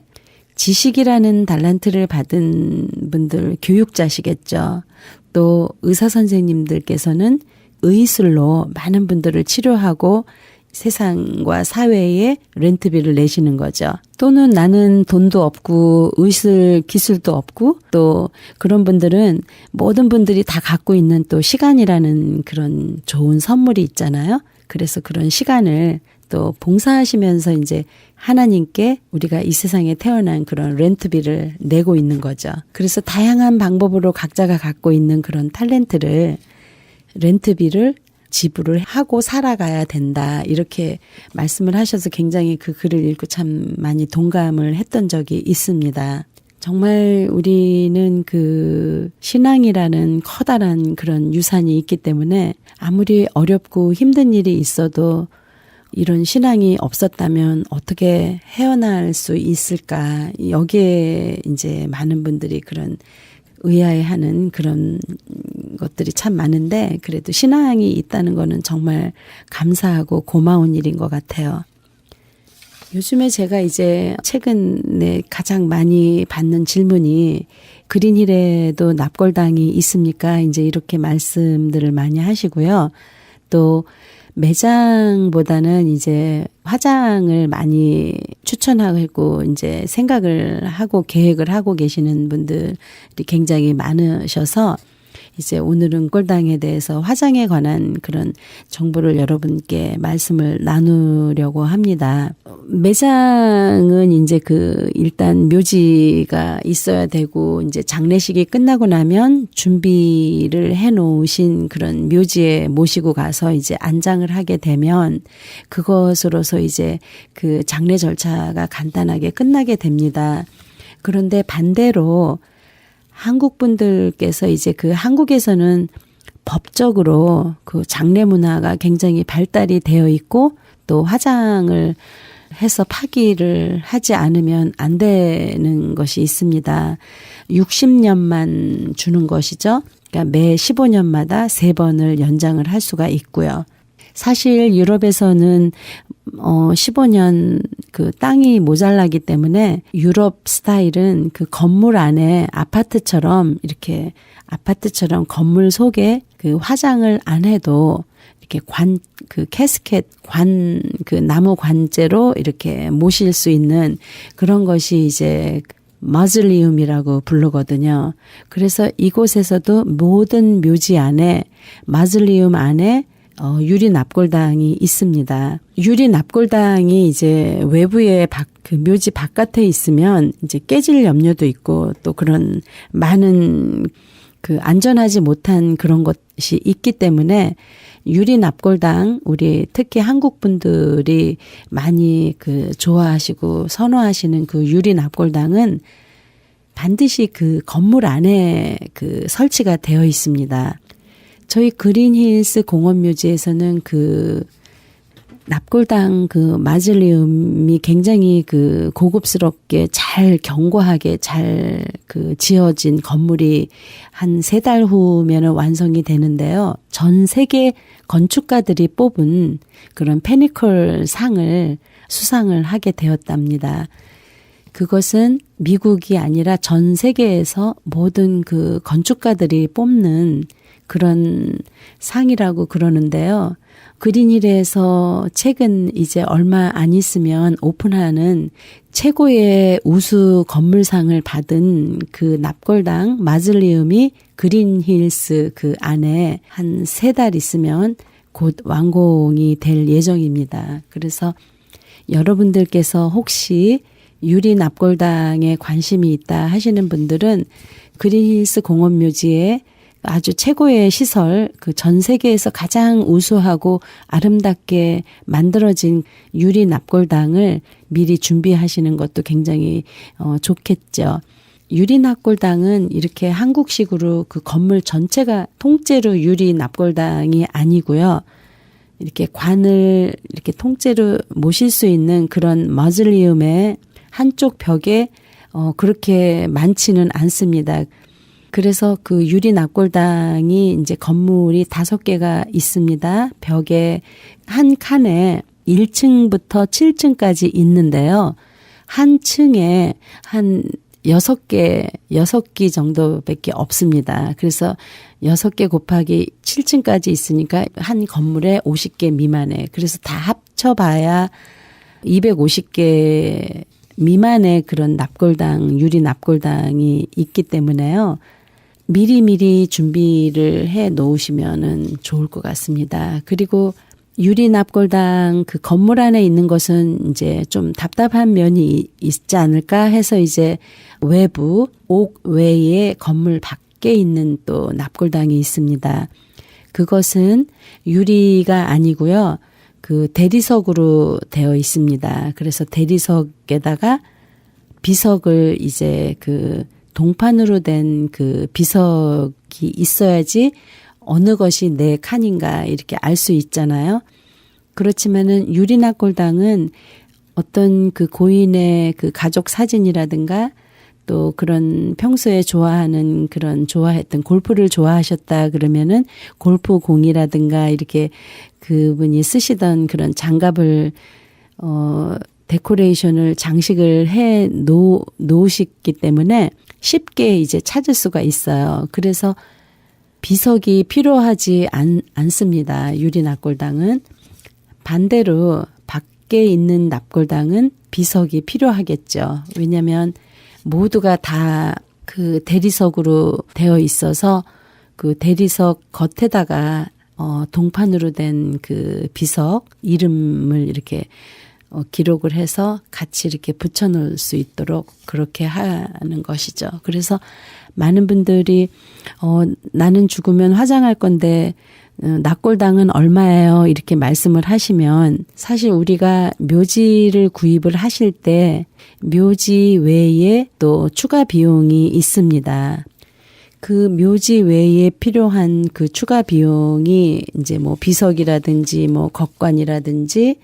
지식이라는 달란트를 받은 분들 교육자시겠죠. 또 의사 선생님들께서는 의술로 많은 분들을 치료하고 세상과 사회에 렌트비를 내시는 거죠. 또는 나는 돈도 없고 의술 기술도 없고 또 그런 분들은 모든 분들이 다 갖고 있는 또 시간이라는 그런 좋은 선물이 있잖아요. 그래서 그런 시간을 또 봉사하시면서 이제 하나님께 우리가 이 세상에 태어난 그런 렌트비를 내고 있는 거죠. 그래서 다양한 방법으로 각자가 갖고 있는 그런 탤런트를 렌트비를 지불을 하고 살아가야 된다. 이렇게 말씀을 하셔서 굉장히 그 글을 읽고 참 많이 동감을 했던 적이 있습니다. 정말 우리는 그 신앙이라는 커다란 그런 유산이 있기 때문에 아무리 어렵고 힘든 일이 있어도 이런 신앙이 없었다면 어떻게 헤어날 수 있을까? 여기에 이제 많은 분들이 그런 의아해하는 그런 것들이 참 많은데 그래도 신앙이 있다는 거는 정말 감사하고 고마운 일인 것 같아요. 요즘에 제가 이제 최근에 가장 많이 받는 질문이 그린힐에도 납골당이 있습니까? 이제 이렇게 말씀들을 많이 하시고요. 또 매장보다는 이제 화장을 많이 추천하고 이제 생각을 하고 계획을 하고 계시는 분들이 굉장히 많으셔서 이제 오늘은 꼴당에 대해서 화장에 관한 그런 정보를 여러분께 말씀을 나누려고 합니다. 매장은 이제 일단 묘지가 있어야 되고 이제 장례식이 끝나고 나면 준비를 해 놓으신 그런 묘지에 모시고 가서 이제 안장을 하게 되면 그것으로서 이제 그 장례 절차가 간단하게 끝나게 됩니다. 그런데 반대로 한국 분들께서 이제 한국에서는 법적으로 그 장례 문화가 굉장히 발달이 되어 있고 또 화장을 해서 파기를 하지 않으면 안 되는 것이 있습니다. 60년만 주는 것이죠. 그러니까 매 15년마다 3번을 연장을 할 수가 있고요. 사실 유럽에서는 15년 그 땅이 모자라기 때문에 유럽 스타일은 그 건물 안에 아파트처럼 건물 속에 그 화장을 안 해도 이렇게 캐스켓 나무 관재로 이렇게 모실 수 있는 그런 것이 이제 마즐리움이라고 부르거든요. 그래서 이곳에서도 모든 묘지 안에 마즐리움 안에 유리 납골당이 있습니다. 유리 납골당이 이제 외부에 그 묘지 바깥에 있으면 이제 깨질 염려도 있고 또 그런 많은 그 안전하지 못한 그런 것이 있기 때문에 유리 납골당 우리 특히 한국 분들이 많이 그 좋아하시고 선호하시는 그 유리 납골당은 반드시 그 건물 안에 그 설치가 되어 있습니다. 저희 그린힐스 공원묘지에서는 그 납골당 그 마즐리움이 굉장히 그 고급스럽게 잘 견고하게 잘 그 지어진 건물이 한 3달 후면은 완성이 되는데요. 전 세계 건축가들이 뽑은 그런 페니컬 상을 수상을 하게 되었답니다. 그것은 미국이 아니라 전 세계에서 모든 그 건축가들이 뽑는 그런 상이라고 그러는데요. 그린힐에서 최근 이제 얼마 안 있으면 오픈하는 최고의 우수 건물상을 받은 그 납골당 마즐리움이 그린힐스 그 안에 한 3달 있으면 곧 완공이 될 예정입니다. 그래서 여러분들께서 혹시 유리 납골당에 관심이 있다 하시는 분들은 그린힐스 공원묘지에 아주 최고의 시설, 그 전 세계에서 가장 우수하고 아름답게 만들어진 유리 납골당을 미리 준비하시는 것도 굉장히 좋겠죠. 유리 납골당은 이렇게 한국식으로 그 건물 전체가 통째로 유리 납골당이 아니고요. 이렇게 관을 이렇게 통째로 모실 수 있는 그런 마즐리움의 한쪽 벽에 그렇게 많지는 않습니다. 그래서 그 유리 납골당이 이제 건물이 5개가 있습니다. 벽에 한 칸에 1층부터 7층까지 있는데요. 한 층에 한 6기 정도밖에 없습니다. 그래서 6개 곱하기 7층까지 있으니까 한 건물에 50개 미만에. 그래서 다 합쳐봐야 250개 미만의 그런 납골당, 유리 납골당이 있기 때문에요. 미리미리 준비를 해 놓으시면은 좋을 것 같습니다. 그리고 유리 납골당 그 건물 안에 있는 것은 이제 좀 답답한 면이 있지 않을까 해서 이제 외부, 옥 외에 건물 밖에 있는 또 납골당이 있습니다. 그것은 유리가 아니고요. 그 대리석으로 되어 있습니다. 그래서 대리석에다가 비석을 이제 그 동판으로 된 그 비석이 있어야지 어느 것이 내 칸인가 이렇게 알 수 있잖아요. 그렇지만은 유리 납골당은 어떤 그 고인의 그 가족 사진이라든가 또 그런 평소에 좋아했던 골프를 좋아하셨다 그러면은 골프 공이라든가 이렇게 그분이 쓰시던 그런 장갑을 데코레이션을 장식을 해 놓으시기 때문에 쉽게 이제 찾을 수가 있어요. 그래서 비석이 필요하지 않습니다. 유리 납골당은. 반대로 밖에 있는 납골당은 비석이 필요하겠죠. 왜냐하면 모두가 다 그 대리석으로 되어 있어서 그 대리석 겉에다가 동판으로 된 그 비석 이름을 이렇게 기록을 해서 같이 이렇게 붙여놓을 수 있도록 그렇게 하는 것이죠. 그래서 많은 분들이 나는 죽으면 화장할 건데 납골당은 얼마예요? 이렇게 말씀을 하시면 사실 우리가 묘지를 구입을 하실 때 묘지 외에 또 추가 비용이 있습니다. 그 묘지 외에 필요한 그 추가 비용이 이제 뭐 비석이라든지 뭐 겉관이라든지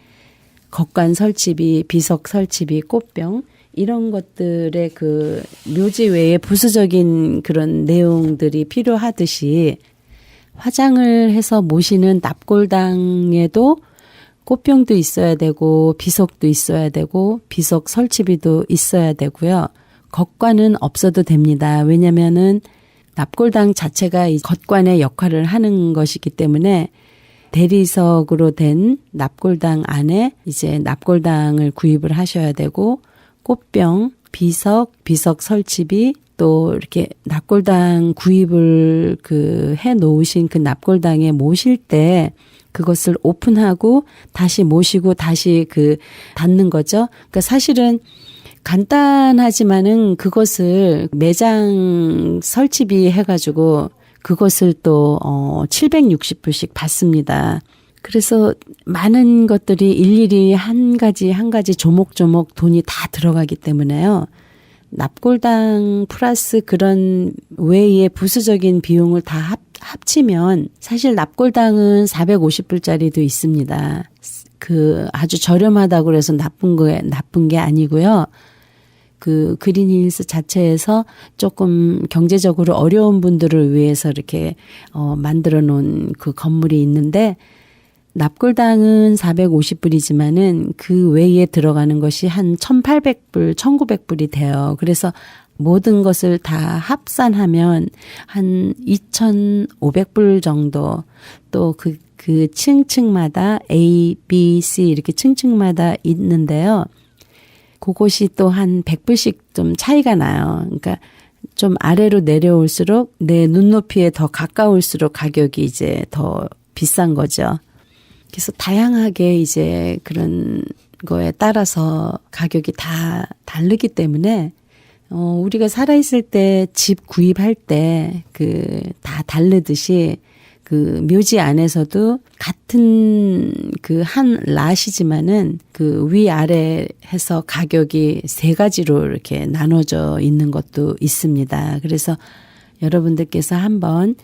겉관 설치비, 비석 설치비, 꽃병 이런 것들의 그 묘지 외에 부수적인 그런 내용들이 필요하듯이 화장을 해서 모시는 납골당에도 꽃병도 있어야 되고 비석도 있어야 되고 비석 설치비도 있어야 되고요. 겉관은 없어도 됩니다. 왜냐면은 납골당 자체가 이 겉관의 역할을 하는 것이기 때문에 대리석으로 된 납골당 안에 이제 납골당을 구입을 하셔야 되고 꽃병, 비석 설치비 또 이렇게 납골당 구입을 해 놓으신 그 납골당에 모실 때 그것을 오픈하고 다시 모시고 다시 닫는 거죠. 그러니까 사실은 간단하지만은 그것을 매장 설치비 해가지고 그것을 또 760불씩 받습니다. 그래서 많은 것들이 일일이 한 가지 조목조목 돈이 다 들어가기 때문에요. 납골당 플러스 그런 외의 부수적인 비용을 다 합치면 사실 납골당은 450불짜리도 있습니다. 아주 저렴하다고 그래서 나쁜 게 아니고요. 그 그린힐스 자체에서 조금 경제적으로 어려운 분들을 위해서 이렇게 만들어 놓은 그 건물이 있는데 납골당은 450불이지만은 그 외에 들어가는 것이 한 1,800불, 1,900불이 돼요. 그래서 모든 것을 다 합산하면 한 2,500불 정도 또 그 층층마다 A, B, C 이렇게 층층마다 있는데요. 그것이 또 한 100불씩 좀 차이가 나요. 그러니까 좀 아래로 내려올수록 내 눈높이에 더 가까울수록 가격이 이제 더 비싼 거죠. 그래서 다양하게 이제 그런 거에 따라서 가격이 다 다르기 때문에 우리가 살아있을 때 집 구입할 때 다 다르듯이 그 묘지 안에서도 같은 그 한 랏이지만은 그 위아래 해서 가격이 세 가지로 이렇게 나눠져 있는 것도 있습니다. 그래서 여러분들께서 한번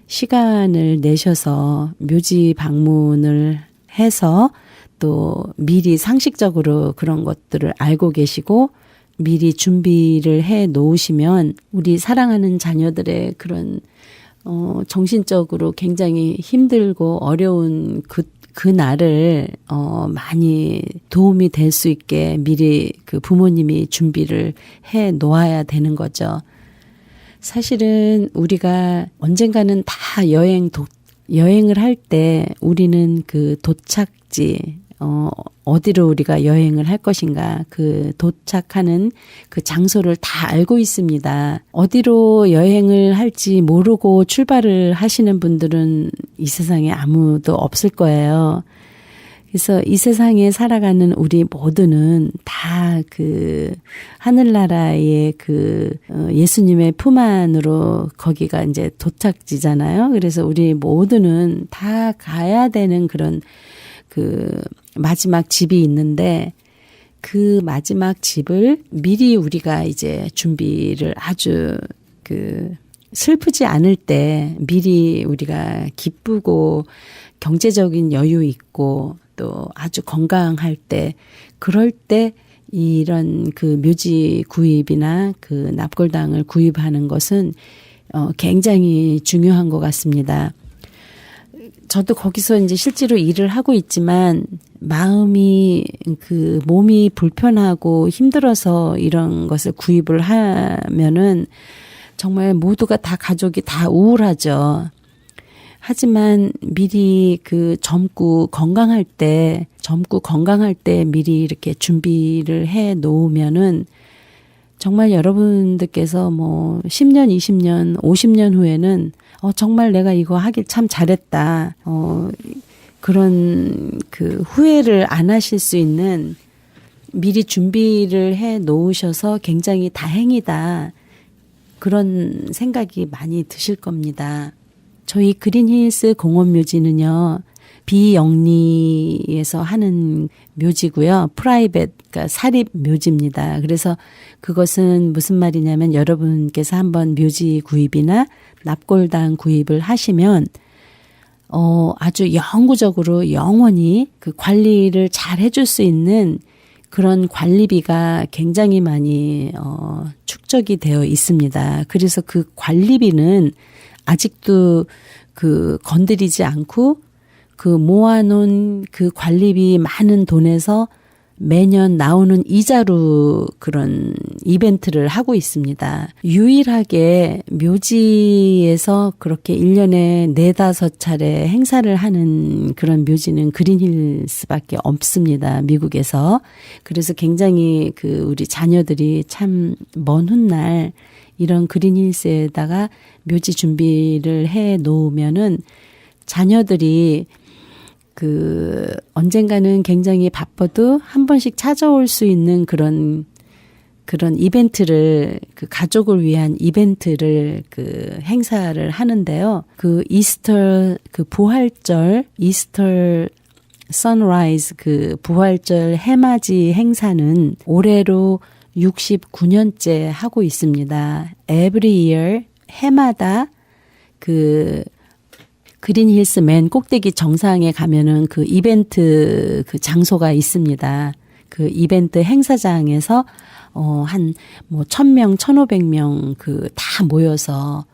시간을 내셔서 묘지 방문을 해서 또 미리 상식적으로 그런 것들을 알고 계시고 미리 준비를 해 놓으시면 우리 사랑하는 자녀들의 그런 정신적으로 굉장히 힘들고 어려운 그 날을 많이 도움이 될 수 있게 미리 그 부모님이 준비를 해 놓아야 되는 거죠. 사실은 우리가 언젠가는 다 여행을 할 때 우리는 그 도착지, 어디로 우리가 여행을 할 것인가, 그 도착하는 그 장소를 다 알고 있습니다. 어디로 여행을 할지 모르고 출발을 하시는 분들은 이 세상에 아무도 없을 거예요. 그래서 이 세상에 살아가는 우리 모두는 다 그 하늘나라의 예수님의 품 안으로 거기가 이제 도착지잖아요. 그래서 우리 모두는 다 가야 되는 그런 마지막 집이 있는데 그 마지막 집을 미리 우리가 이제 준비를 아주 슬프지 않을 때 미리 우리가 기쁘고 경제적인 여유 있고 또 아주 건강할 때 그럴 때 이런 묘지 구입이나 납골당을 구입하는 것은 굉장히 중요한 것 같습니다. 저도 거기서 이제 실제로 일을 하고 있지만 몸이 불편하고 힘들어서 이런 것을 구입을 하면은 정말 모두가 다 가족이 다 우울하죠. 하지만 미리 젊고 건강할 때 미리 이렇게 준비를 해 놓으면은 정말 여러분들께서 10년, 20년, 50년 후에는 정말 내가 이거 하길 참 잘했다. 그런 그 후회를 안 하실 수 있는 미리 준비를 해 놓으셔서 굉장히 다행이다. 그런 생각이 많이 드실 겁니다. 저희 그린힐스 공원묘지는요, 비영리에서 하는 묘지고요. 프라이빗, 그러니까 사립 묘지입니다. 그래서 그것은 무슨 말이냐면 여러분께서 한번 묘지 구입이나 납골당 구입을 하시면 아주 영구적으로 영원히 그 관리를 잘 해줄 수 있는 그런 관리비가 굉장히 많이 축적이 되어 있습니다. 그래서 그 관리비는 아직도 그 건드리지 않고 그 모아놓은 그 관리비 많은 돈에서 매년 나오는 이자로 그런 이벤트를 하고 있습니다. 유일하게 묘지에서 그렇게 1년에 4-5차례 행사를 하는 그런 묘지는 그린힐스밖에 없습니다. 미국에서. 그래서 굉장히 그 우리 자녀들이 참 먼 훗날 이런 그린힐스에다가 묘지 준비를 해 놓으면은 자녀들이 그 언젠가는 굉장히 바빠도 한 번씩 찾아올 수 있는 그런 이벤트를, 그 가족을 위한 이벤트를 그 행사를 하는데요. 그 이스터 그 부활절, 이스터 선라이즈 그 부활절 해맞이 행사는 올해로 69년째 하고 있습니다. Every year 해마다 그 그린힐스 맨 꼭대기 정상에 가면은 그 이벤트 그 장소가 있습니다. 그 이벤트 행사장에서 한 뭐 1,000명, 1,500명 그 다 모여서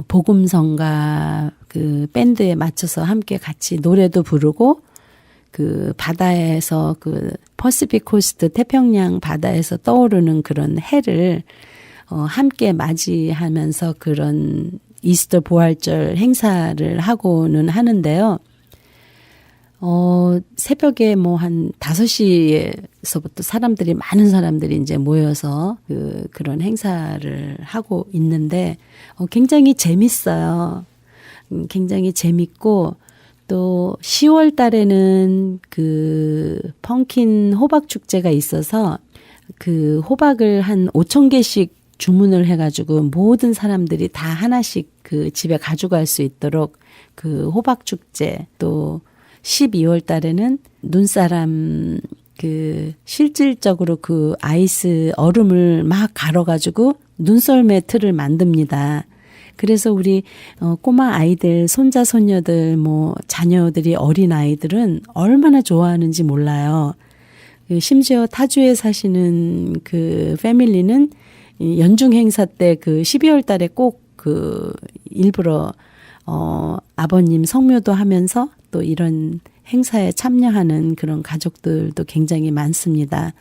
복음성가 그 밴드에 맞춰서 함께 같이 노래도 부르고 그 바다에서 그 퍼시픽 코스트 태평양 바다에서 떠오르는 그런 해를 함께 맞이하면서 그런 이스터 부활절 행사를 하고는 하는데요. 새벽에 뭐 한 5시에서부터 많은 사람들이 이제 모여서 그런 행사를 하고 있는데, 굉장히 재밌어요. 굉장히 재밌고, 또 10월 달에는 그 펑킨 호박 축제가 있어서 그 호박을 한 5,000개씩 주문을 해가지고 모든 사람들이 다 하나씩 그 집에 가져갈 수 있도록 그 호박 축제, 또 12월 달에는 눈사람 그 실질적으로 그 아이스 얼음을 막 갈아가지고 눈썰매 틀을 만듭니다. 그래서 우리 꼬마 아이들, 손자, 손녀들, 뭐 자녀들이 어린 아이들은 얼마나 좋아하는지 몰라요. 심지어 타주에 사시는 그 패밀리는 연중 행사 때 그 12월 달에 꼭 그 일부러 아버님 성묘도 하면서 또 이런 행사에 참여하는 그런 가족들도 굉장히 많습니다.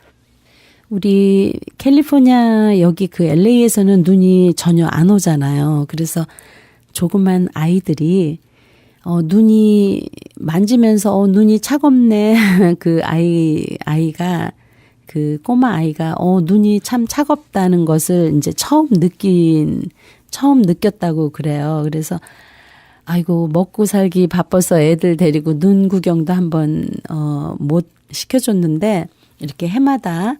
우리 캘리포니아 여기 그 LA에서는 눈이 전혀 안 오잖아요. 그래서 조그만 아이들이 눈이 만지면서 눈이 차갑네. 그 아이가 그 꼬마 아이가 눈이 참 차갑다는 것을 이제 처음 느꼈다고 그래요. 그래서 아이고 먹고 살기 바빠서 애들 데리고 눈 구경도 한번 못 시켜줬는데, 이렇게 해마다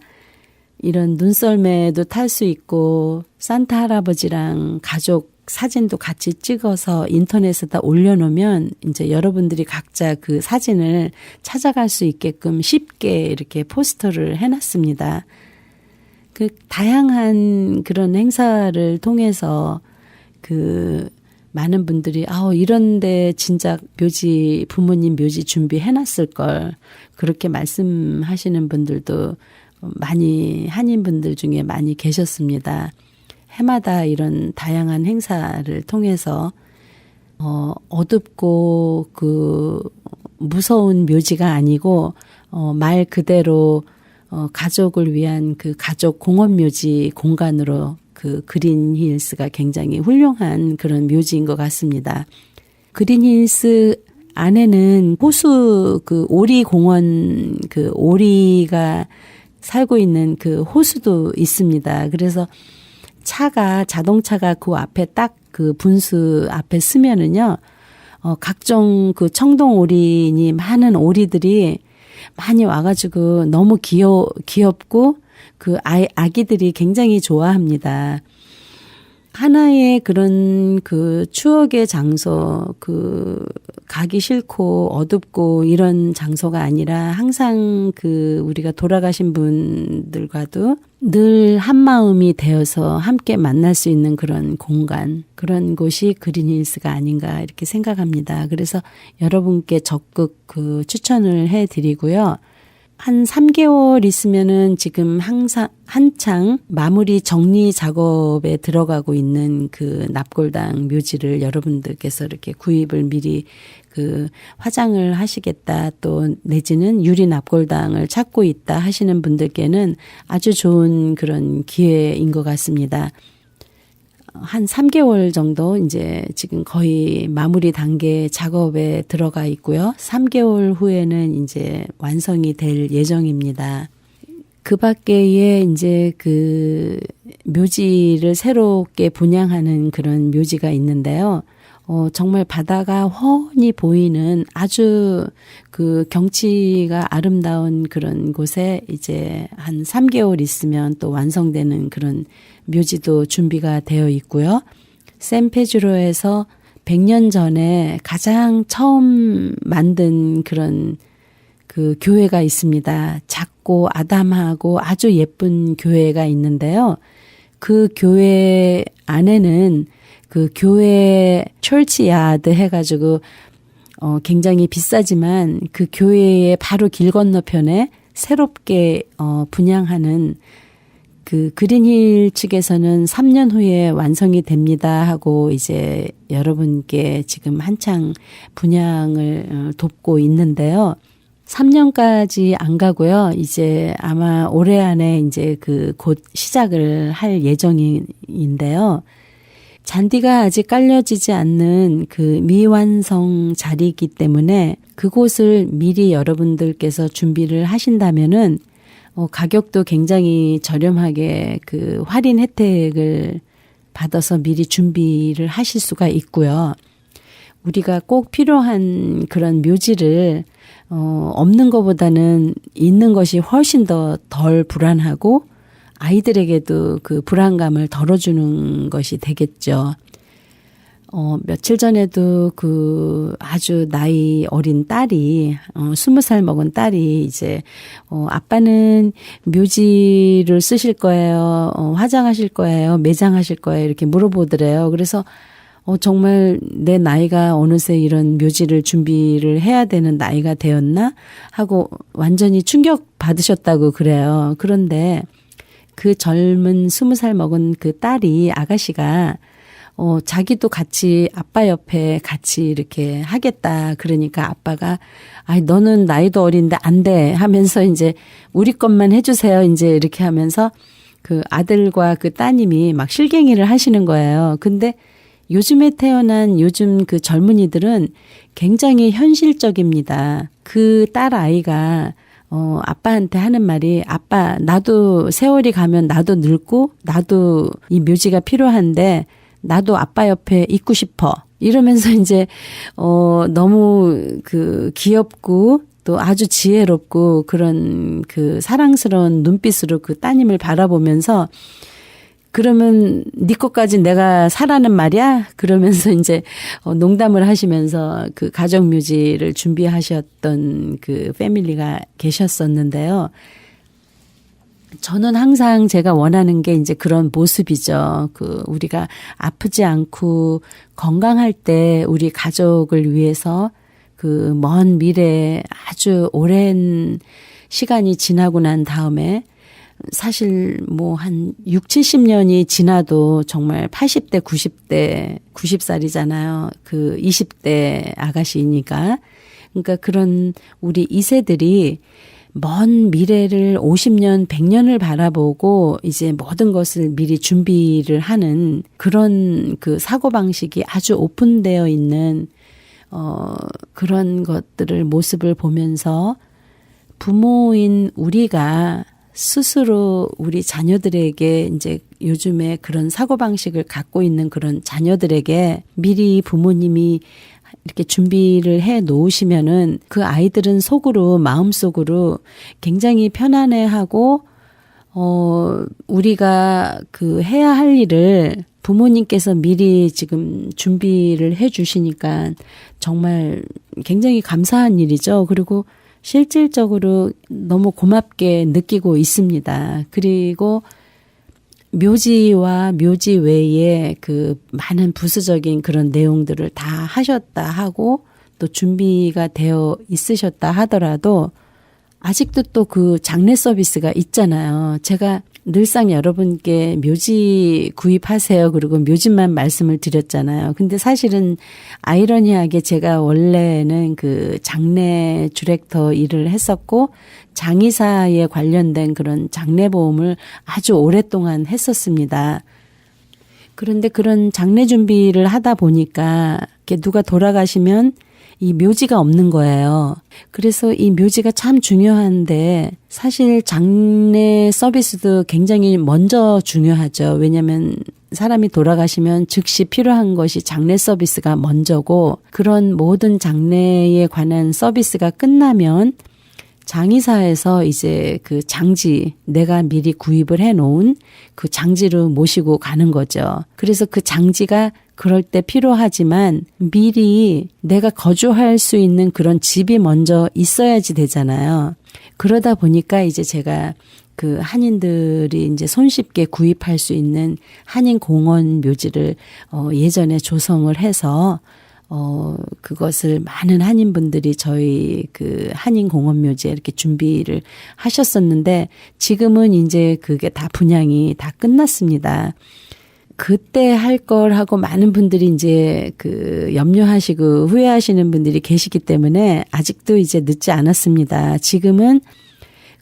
이런 눈썰매도 탈 수 있고 산타 할아버지랑 가족 사진도 같이 찍어서 인터넷에다 올려놓으면 이제 여러분들이 각자 그 사진을 찾아갈 수 있게끔 쉽게 이렇게 포스터를 해놨습니다. 그 다양한 그런 행사를 통해서 그 많은 분들이 이런데 진짜 부모님 묘지 준비해놨을 걸, 그렇게 말씀하시는 분들도 많이 한인분들 중에 많이 계셨습니다. 해마다 이런 다양한 행사를 통해서 어둡고 그 무서운 묘지가 아니고 말 그대로 가족을 위한 그 가족 공원 묘지 공간으로 그 그린힐스가 굉장히 훌륭한 그런 묘지인 것 같습니다. 그린힐스 안에는 호수 그 오리 공원, 그 오리가 살고 있는 그 호수도 있습니다. 그래서 자동차가 그 앞에 딱 그 분수 앞에 쓰면은요, 각종 그 청동오리니 많은 오리들이 많이 와가지고 너무 귀엽고 그 아기들이 굉장히 좋아합니다. 하나의 그런 그 추억의 장소, 그 가기 싫고 어둡고 이런 장소가 아니라 항상 그 우리가 돌아가신 분들과도 늘 한마음이 되어서 함께 만날 수 있는 그런 공간, 그런 곳이 그린힐스가 아닌가 이렇게 생각합니다. 그래서 여러분께 적극 그 추천을 해드리고요. 한 3개월 있으면은 지금 한창 마무리 정리 작업에 들어가고 있는 그 납골당 묘지를 여러분들께서 이렇게 구입을 미리 그 화장을 하시겠다, 또 내지는 유리 납골당을 찾고 있다 하시는 분들께는 아주 좋은 그런 기회인 것 같습니다. 한 3개월 정도 이제 지금 거의 마무리 단계 작업에 들어가 있고요. 3개월 후에는 이제 완성이 될 예정입니다. 그 밖에 이제 그 묘지를 새롭게 분양하는 그런 묘지가 있는데요. 정말 바다가 훤히 보이는 아주 그 경치가 아름다운 그런 곳에 이제 한 3개월 있으면 또 완성되는 그런 묘지도 준비가 되어 있고요. 샌페드로에서 100년 전에 가장 처음 만든 그런 그 교회가 있습니다. 작고 아담하고 아주 예쁜 교회가 있는데요. 그 교회 안에는 그 교회 철치야드 해가지고 굉장히 비싸지만 그 교회의 바로 길 건너편에 새롭게 분양하는 그 그린힐 측에서는 3년 후에 완성이 됩니다 하고 이제 여러분께 지금 한창 분양을 돕고 있는데요. 3년까지 안 가고요. 이제 아마 올해 안에 이제 그 곧 시작을 할 예정인데요. 잔디가 아직 깔려지지 않는 그 미완성 자리이기 때문에 그곳을 미리 여러분들께서 준비를 하신다면은 가격도 굉장히 저렴하게 그 할인 혜택을 받아서 미리 준비를 하실 수가 있고요. 우리가 꼭 필요한 그런 묘지를 없는 것보다는 있는 것이 훨씬 더 덜 불안하고 아이들에게도 그 불안감을 덜어주는 것이 되겠죠. 며칠 전에도 그 아주 나이 어린 딸이 20살 먹은 딸이 이제 아빠는 묘지를 쓰실 거예요, 화장하실 거예요, 매장하실 거예요 이렇게 물어보더래요. 그래서 정말 내 나이가 어느새 이런 묘지를 준비를 해야 되는 나이가 되었나 하고 완전히 충격 받으셨다고 그래요. 그런데 그 젊은 20살 먹은 그 딸이 아가씨가 자기도 같이 아빠 옆에 같이 이렇게 하겠다. 그러니까 아빠가 너는 나이도 어린데 안 돼 하면서 이제 우리 것만 해주세요. 이제 이렇게 하면서 그 아들과 그 따님이 막 실갱이를 하시는 거예요. 근데 요즘에 태어난 요즘 그 젊은이들은 굉장히 현실적입니다. 그 딸 아이가 아빠한테 하는 말이 아빠 나도 세월이 가면 나도 늙고 나도 이 묘지가 필요한데 나도 아빠 옆에 있고 싶어. 이러면서 이제 너무 그 귀엽고 또 아주 지혜롭고 그런 그 사랑스러운 눈빛으로 그 따님을 바라보면서 그러면 네 것까지 내가 사라는 말이야? 그러면서 이제 농담을 하시면서 그 가정묘지를 준비하셨던 그 패밀리가 계셨었는데요. 저는 항상 제가 원하는 게 이제 그런 모습이죠. 그 우리가 아프지 않고 건강할 때 우리 가족을 위해서 그 먼 미래에 아주 오랜 시간이 지나고 난 다음에 사실 뭐 한 6, 70년이 지나도 정말 80대, 90대, 90살이잖아요. 그 20대 아가씨니까. 그러니까 그런 우리 2세들이 먼 미래를 50년, 100년을 바라보고 이제 모든 것을 미리 준비를 하는 그런 그 사고방식이 아주 오픈되어 있는 그런 것들을 모습을 보면서 부모인 우리가 스스로 우리 자녀들에게 이제 요즘에 그런 사고방식을 갖고 있는 그런 자녀들에게 미리 부모님이 이렇게 준비를 해 놓으시면은 그 아이들은 속으로, 마음속으로 굉장히 편안해하고, 우리가 그 해야 할 일을 부모님께서 미리 지금 준비를 해 주시니까 정말 굉장히 감사한 일이죠. 그리고 실질적으로 너무 고맙게 느끼고 있습니다. 그리고 묘지와 묘지 외에 그 많은 부수적인 그런 내용들을 다 하셨다 하고 또 준비가 되어 있으셨다 하더라도 아직도 또 그 장례 서비스가 있잖아요. 제가 늘상 여러분께 묘지 구입하세요. 그리고 묘지만 말씀을 드렸잖아요. 근데 사실은 아이러니하게 제가 원래는 그 장례 디렉터 일을 했었고 장의사에 관련된 그런 장례보험을 아주 오랫동안 했었습니다. 그런데 그런 장례 준비를 하다 보니까 이렇게 누가 돌아가시면 이 묘지가 없는 거예요. 그래서 이 묘지가 참 중요한데 사실 장례 서비스도 굉장히 먼저 중요하죠. 왜냐하면 사람이 돌아가시면 즉시 필요한 것이 장례 서비스가 먼저고 그런 모든 장례에 관한 서비스가 끝나면 장의사에서 이제 그 장지, 내가 미리 구입을 해놓은 그 장지로 모시고 가는 거죠. 그래서 그 장지가 그럴 때 필요하지만 미리 내가 거주할 수 있는 그런 집이 먼저 있어야지 되잖아요. 그러다 보니까 이제 제가 그 한인들이 이제 손쉽게 구입할 수 있는 한인 공원 묘지를 예전에 조성을 해서 그것을 많은 한인분들이 저희 그 한인 공원 묘지에 이렇게 준비를 하셨었는데 지금은 이제 그게 다 분양이 다 끝났습니다. 그때 할 걸 하고 많은 분들이 이제 그 염려하시고 후회하시는 분들이 계시기 때문에 아직도 이제 늦지 않았습니다. 지금은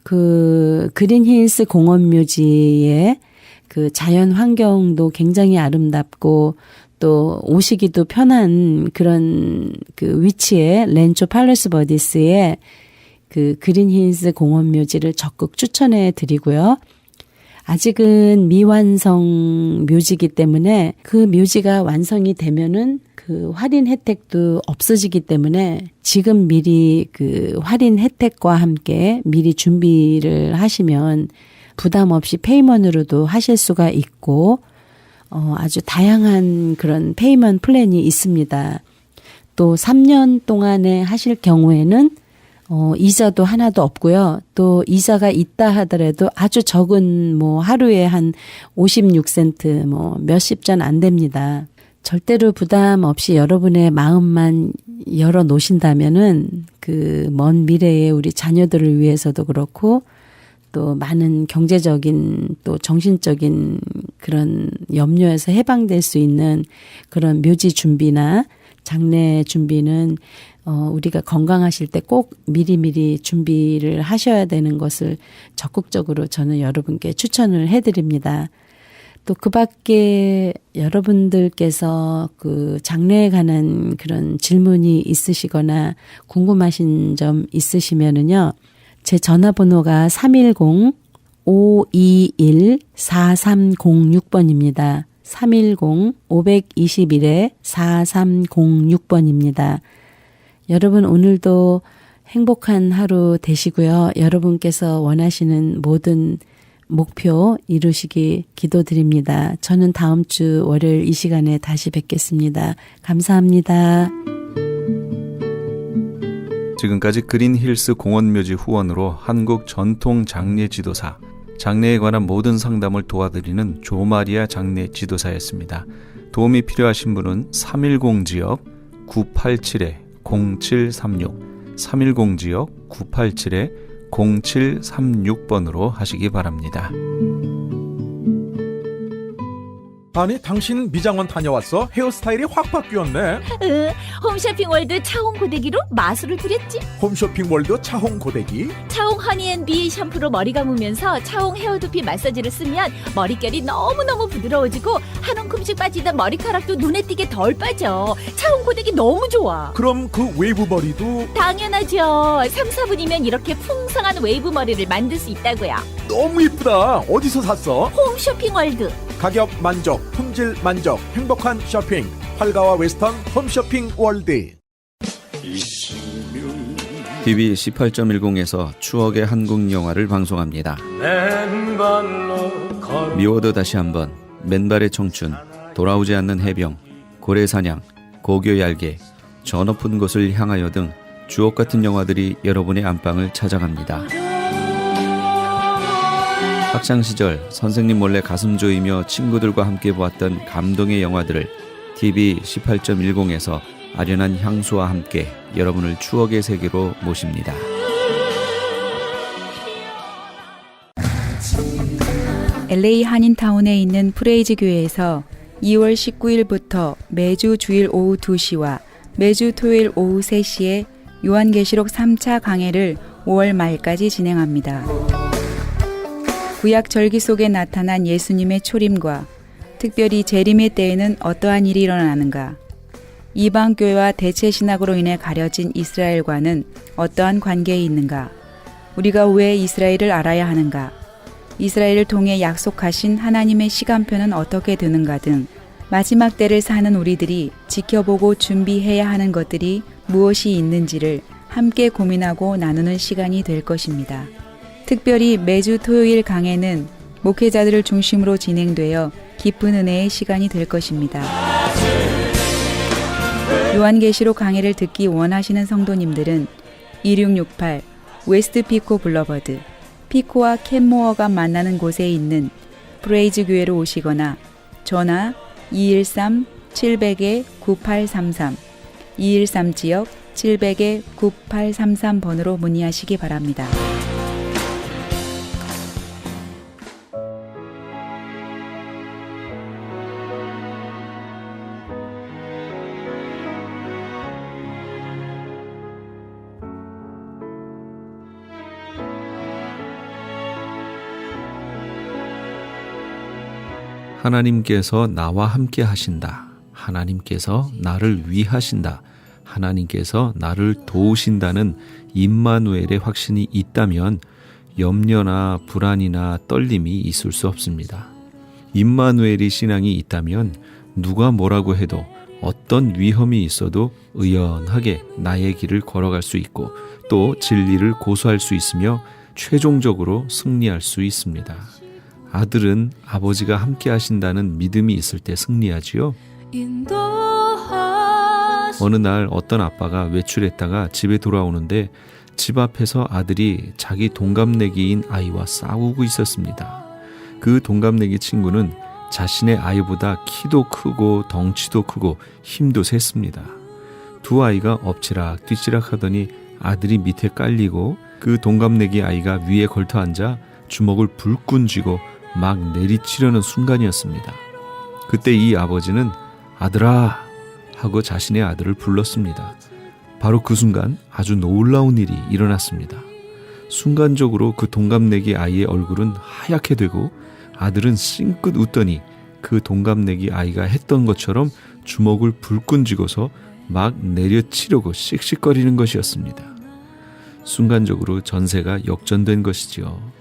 그 그린힐스 공원 묘지에 그 자연 환경도 굉장히 아름답고 또 오시기도 편한 그런 그 위치에 렌초 팔레스 버디스에 그 그린힐스 공원 묘지를 적극 추천해 드리고요. 아직은 미완성 묘지이기 때문에 그 묘지가 완성이 되면은 그 할인 혜택도 없어지기 때문에 지금 미리 그 할인 혜택과 함께 미리 준비를 하시면 부담 없이 페이먼으로도 하실 수가 있고 아주 다양한 그런 페이먼 플랜이 있습니다. 또 3년 동안에 하실 경우에는 이자도 하나도 없고요. 또 이자가 있다 하더라도 아주 적은 뭐 하루에 한 56센트 뭐 몇십 전 안 됩니다. 절대로 부담 없이 여러분의 마음만 열어 놓으신다면은 그 먼 미래에 우리 자녀들을 위해서도 그렇고 또 많은 경제적인 또 정신적인 그런 염려에서 해방될 수 있는 그런 묘지 준비나 장례 준비는 우리가 건강하실 때 꼭 미리미리 준비를 하셔야 되는 것을 적극적으로 저는 여러분께 추천을 해드립니다. 또 그 밖에 여러분들께서 그 장례에 관한 그런 질문이 있으시거나 궁금하신 점 있으시면은요. 제 전화번호가 310-521-4306번입니다. 310-521-4306번입니다. 여러분 오늘도 행복한 하루 되시고요. 여러분께서 원하시는 모든 목표 이루시기 기도드립니다. 저는 다음 주 월요일 이 시간에 다시 뵙겠습니다. 감사합니다. 지금까지 그린힐스 공원묘지 후원으로 한국 전통 장례 지도사, 장례에 관한 모든 상담을 도와드리는 조마리아 장례 지도사였습니다. 도움이 필요하신 분은 310지역 987-0736, 310지역 987-0736번으로 하시기 바랍니다. 아니 당신 미장원 다녀왔어? 헤어스타일이 확 바뀌었네. 홈쇼핑 월드 차홍 고데기로 마술을 부렸지. 홈쇼핑 월드 차홍 고데기. 차홍 허니앤비 샴푸로 머리 감으면서 차홍 헤어두피 마사지를 쓰면 머릿결이 너무너무 부드러워지고 한 움큼씩 빠지던 머리카락도 눈에 띄게 덜 빠져. 차홍 고데기 너무 좋아. 그럼 그 웨이브 머리도 당연하죠. 3, 4분이면 이렇게 풍성한 웨이브 머리를 만들 수 있다고요. 너무 이쁘다. 어디서 샀어? 홈쇼핑 월드. 가격 만족, 품질 만족, 행복한 쇼핑. 활가와 웨스턴 홈쇼핑 월드. TV 18.10에서 추억의 한국 영화를 방송합니다. 미워도 다시 한번, 맨발의 청춘, 돌아오지 않는 해병, 고래사냥, 고교 얄개, 저 높은 곳을 향하여 등 주옥같은 영화들이 여러분의 안방을 찾아갑니다. 학창시절 선생님 몰래 가슴 조이며 친구들과 함께 보았던 감동의 영화들을 TV 18.10에서 아련한 향수와 함께 여러분을 추억의 세계로 모십니다. LA 한인타운에 있는 프레이즈 교회에서 2월 19일부터 매주 주일 오후 2시와 매주 토요일 오후 3시에 요한계시록 3차 강해를 5월 말까지 진행합니다. 구약 절기 속에 나타난 예수님의 초림과 특별히 재림의 때에는 어떠한 일이 일어나는가? 이방교회와 대체신학으로 인해 가려진 이스라엘과는 어떠한 관계에 있는가? 우리가 왜 이스라엘을 알아야 하는가? 이스라엘을 통해 약속하신 하나님의 시간표는 어떻게 되는가 등 마지막 때를 사는 우리들이 지켜보고 준비해야 하는 것들이 무엇이 있는지를 함께 고민하고 나누는 시간이 될 것입니다. 특별히 매주 토요일 강해는 목회자들을 중심으로 진행되어 깊은 은혜의 시간이 될 것입니다. 요한계시록 강해를 듣기 원하시는 성도님들은 2668 웨스트 피코 블러버드, 피코와 캔모어가 만나는 곳에 있는 프레이즈 교회로 오시거나 전화 213-700-9833, 213지역 700-9833번으로 문의하시기 바랍니다. 하나님께서 나와 함께 하신다. 하나님께서 나를 위하신다. 하나님께서 나를 도우신다는 임마누엘의 확신이 있다면 염려나 불안이나 떨림이 있을 수 없습니다. 임마누엘의 신앙이 있다면 누가 뭐라고 해도 어떤 위험이 있어도 의연하게 나의 길을 걸어갈 수 있고 또 진리를 고수할 수 있으며 최종적으로 승리할 수 있습니다. 아들은 아버지가 함께 하신다는 믿음이 있을 때 승리하지요. 어느 날 어떤 아빠가 외출했다가 집에 돌아오는데 집 앞에서 아들이 자기 동갑내기인 아이와 싸우고 있었습니다. 그 동갑내기 친구는 자신의 아이보다 키도 크고 덩치도 크고 힘도 셌습니다. 두 아이가 엎치락 뒤치락 하더니 아들이 밑에 깔리고 그 동갑내기 아이가 위에 걸터 앉아 주먹을 불끈 쥐고 막 내리치려는 순간이었습니다. 그때 이 아버지는 아들아 하고 자신의 아들을 불렀습니다. 바로 그 순간 아주 놀라운 일이 일어났습니다. 순간적으로 그 동갑내기 아이의 얼굴은 하얗게 되고 아들은 싱긋 웃더니 그 동갑내기 아이가 했던 것처럼 주먹을 불끈 쥐고서 막 내려치려고 씩씩거리는 것이었습니다. 순간적으로 전세가 역전된 것이지요.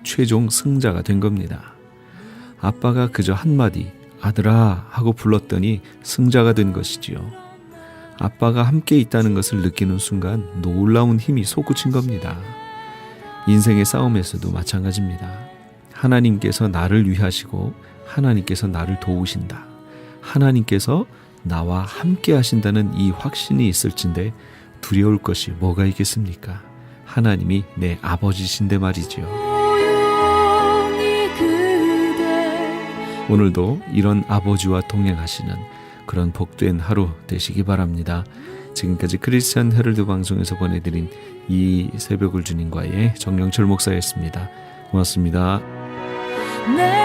최종 승자가 된 겁니다. 아빠가 그저 한마디 아들아 하고 불렀더니 승자가 된 것이지요. 아빠가 함께 있다는 것을 느끼는 순간 놀라운 힘이 솟구친 겁니다. 인생의 싸움에서도 마찬가지입니다. 하나님께서 나를 위하시고 하나님께서 나를 도우신다. 하나님께서 나와 함께 하신다는 이 확신이 있을진데 두려울 것이 뭐가 있겠습니까? 하나님이 내 아버지신데 말이지요. 오늘도 이런 아버지와 동행하시는 그런 복된 하루 되시기 바랍니다. 지금까지 크리스찬 헤럴드 방송에서 보내드린 이 새벽을 주님과의 정영철 목사였습니다. 고맙습니다. 내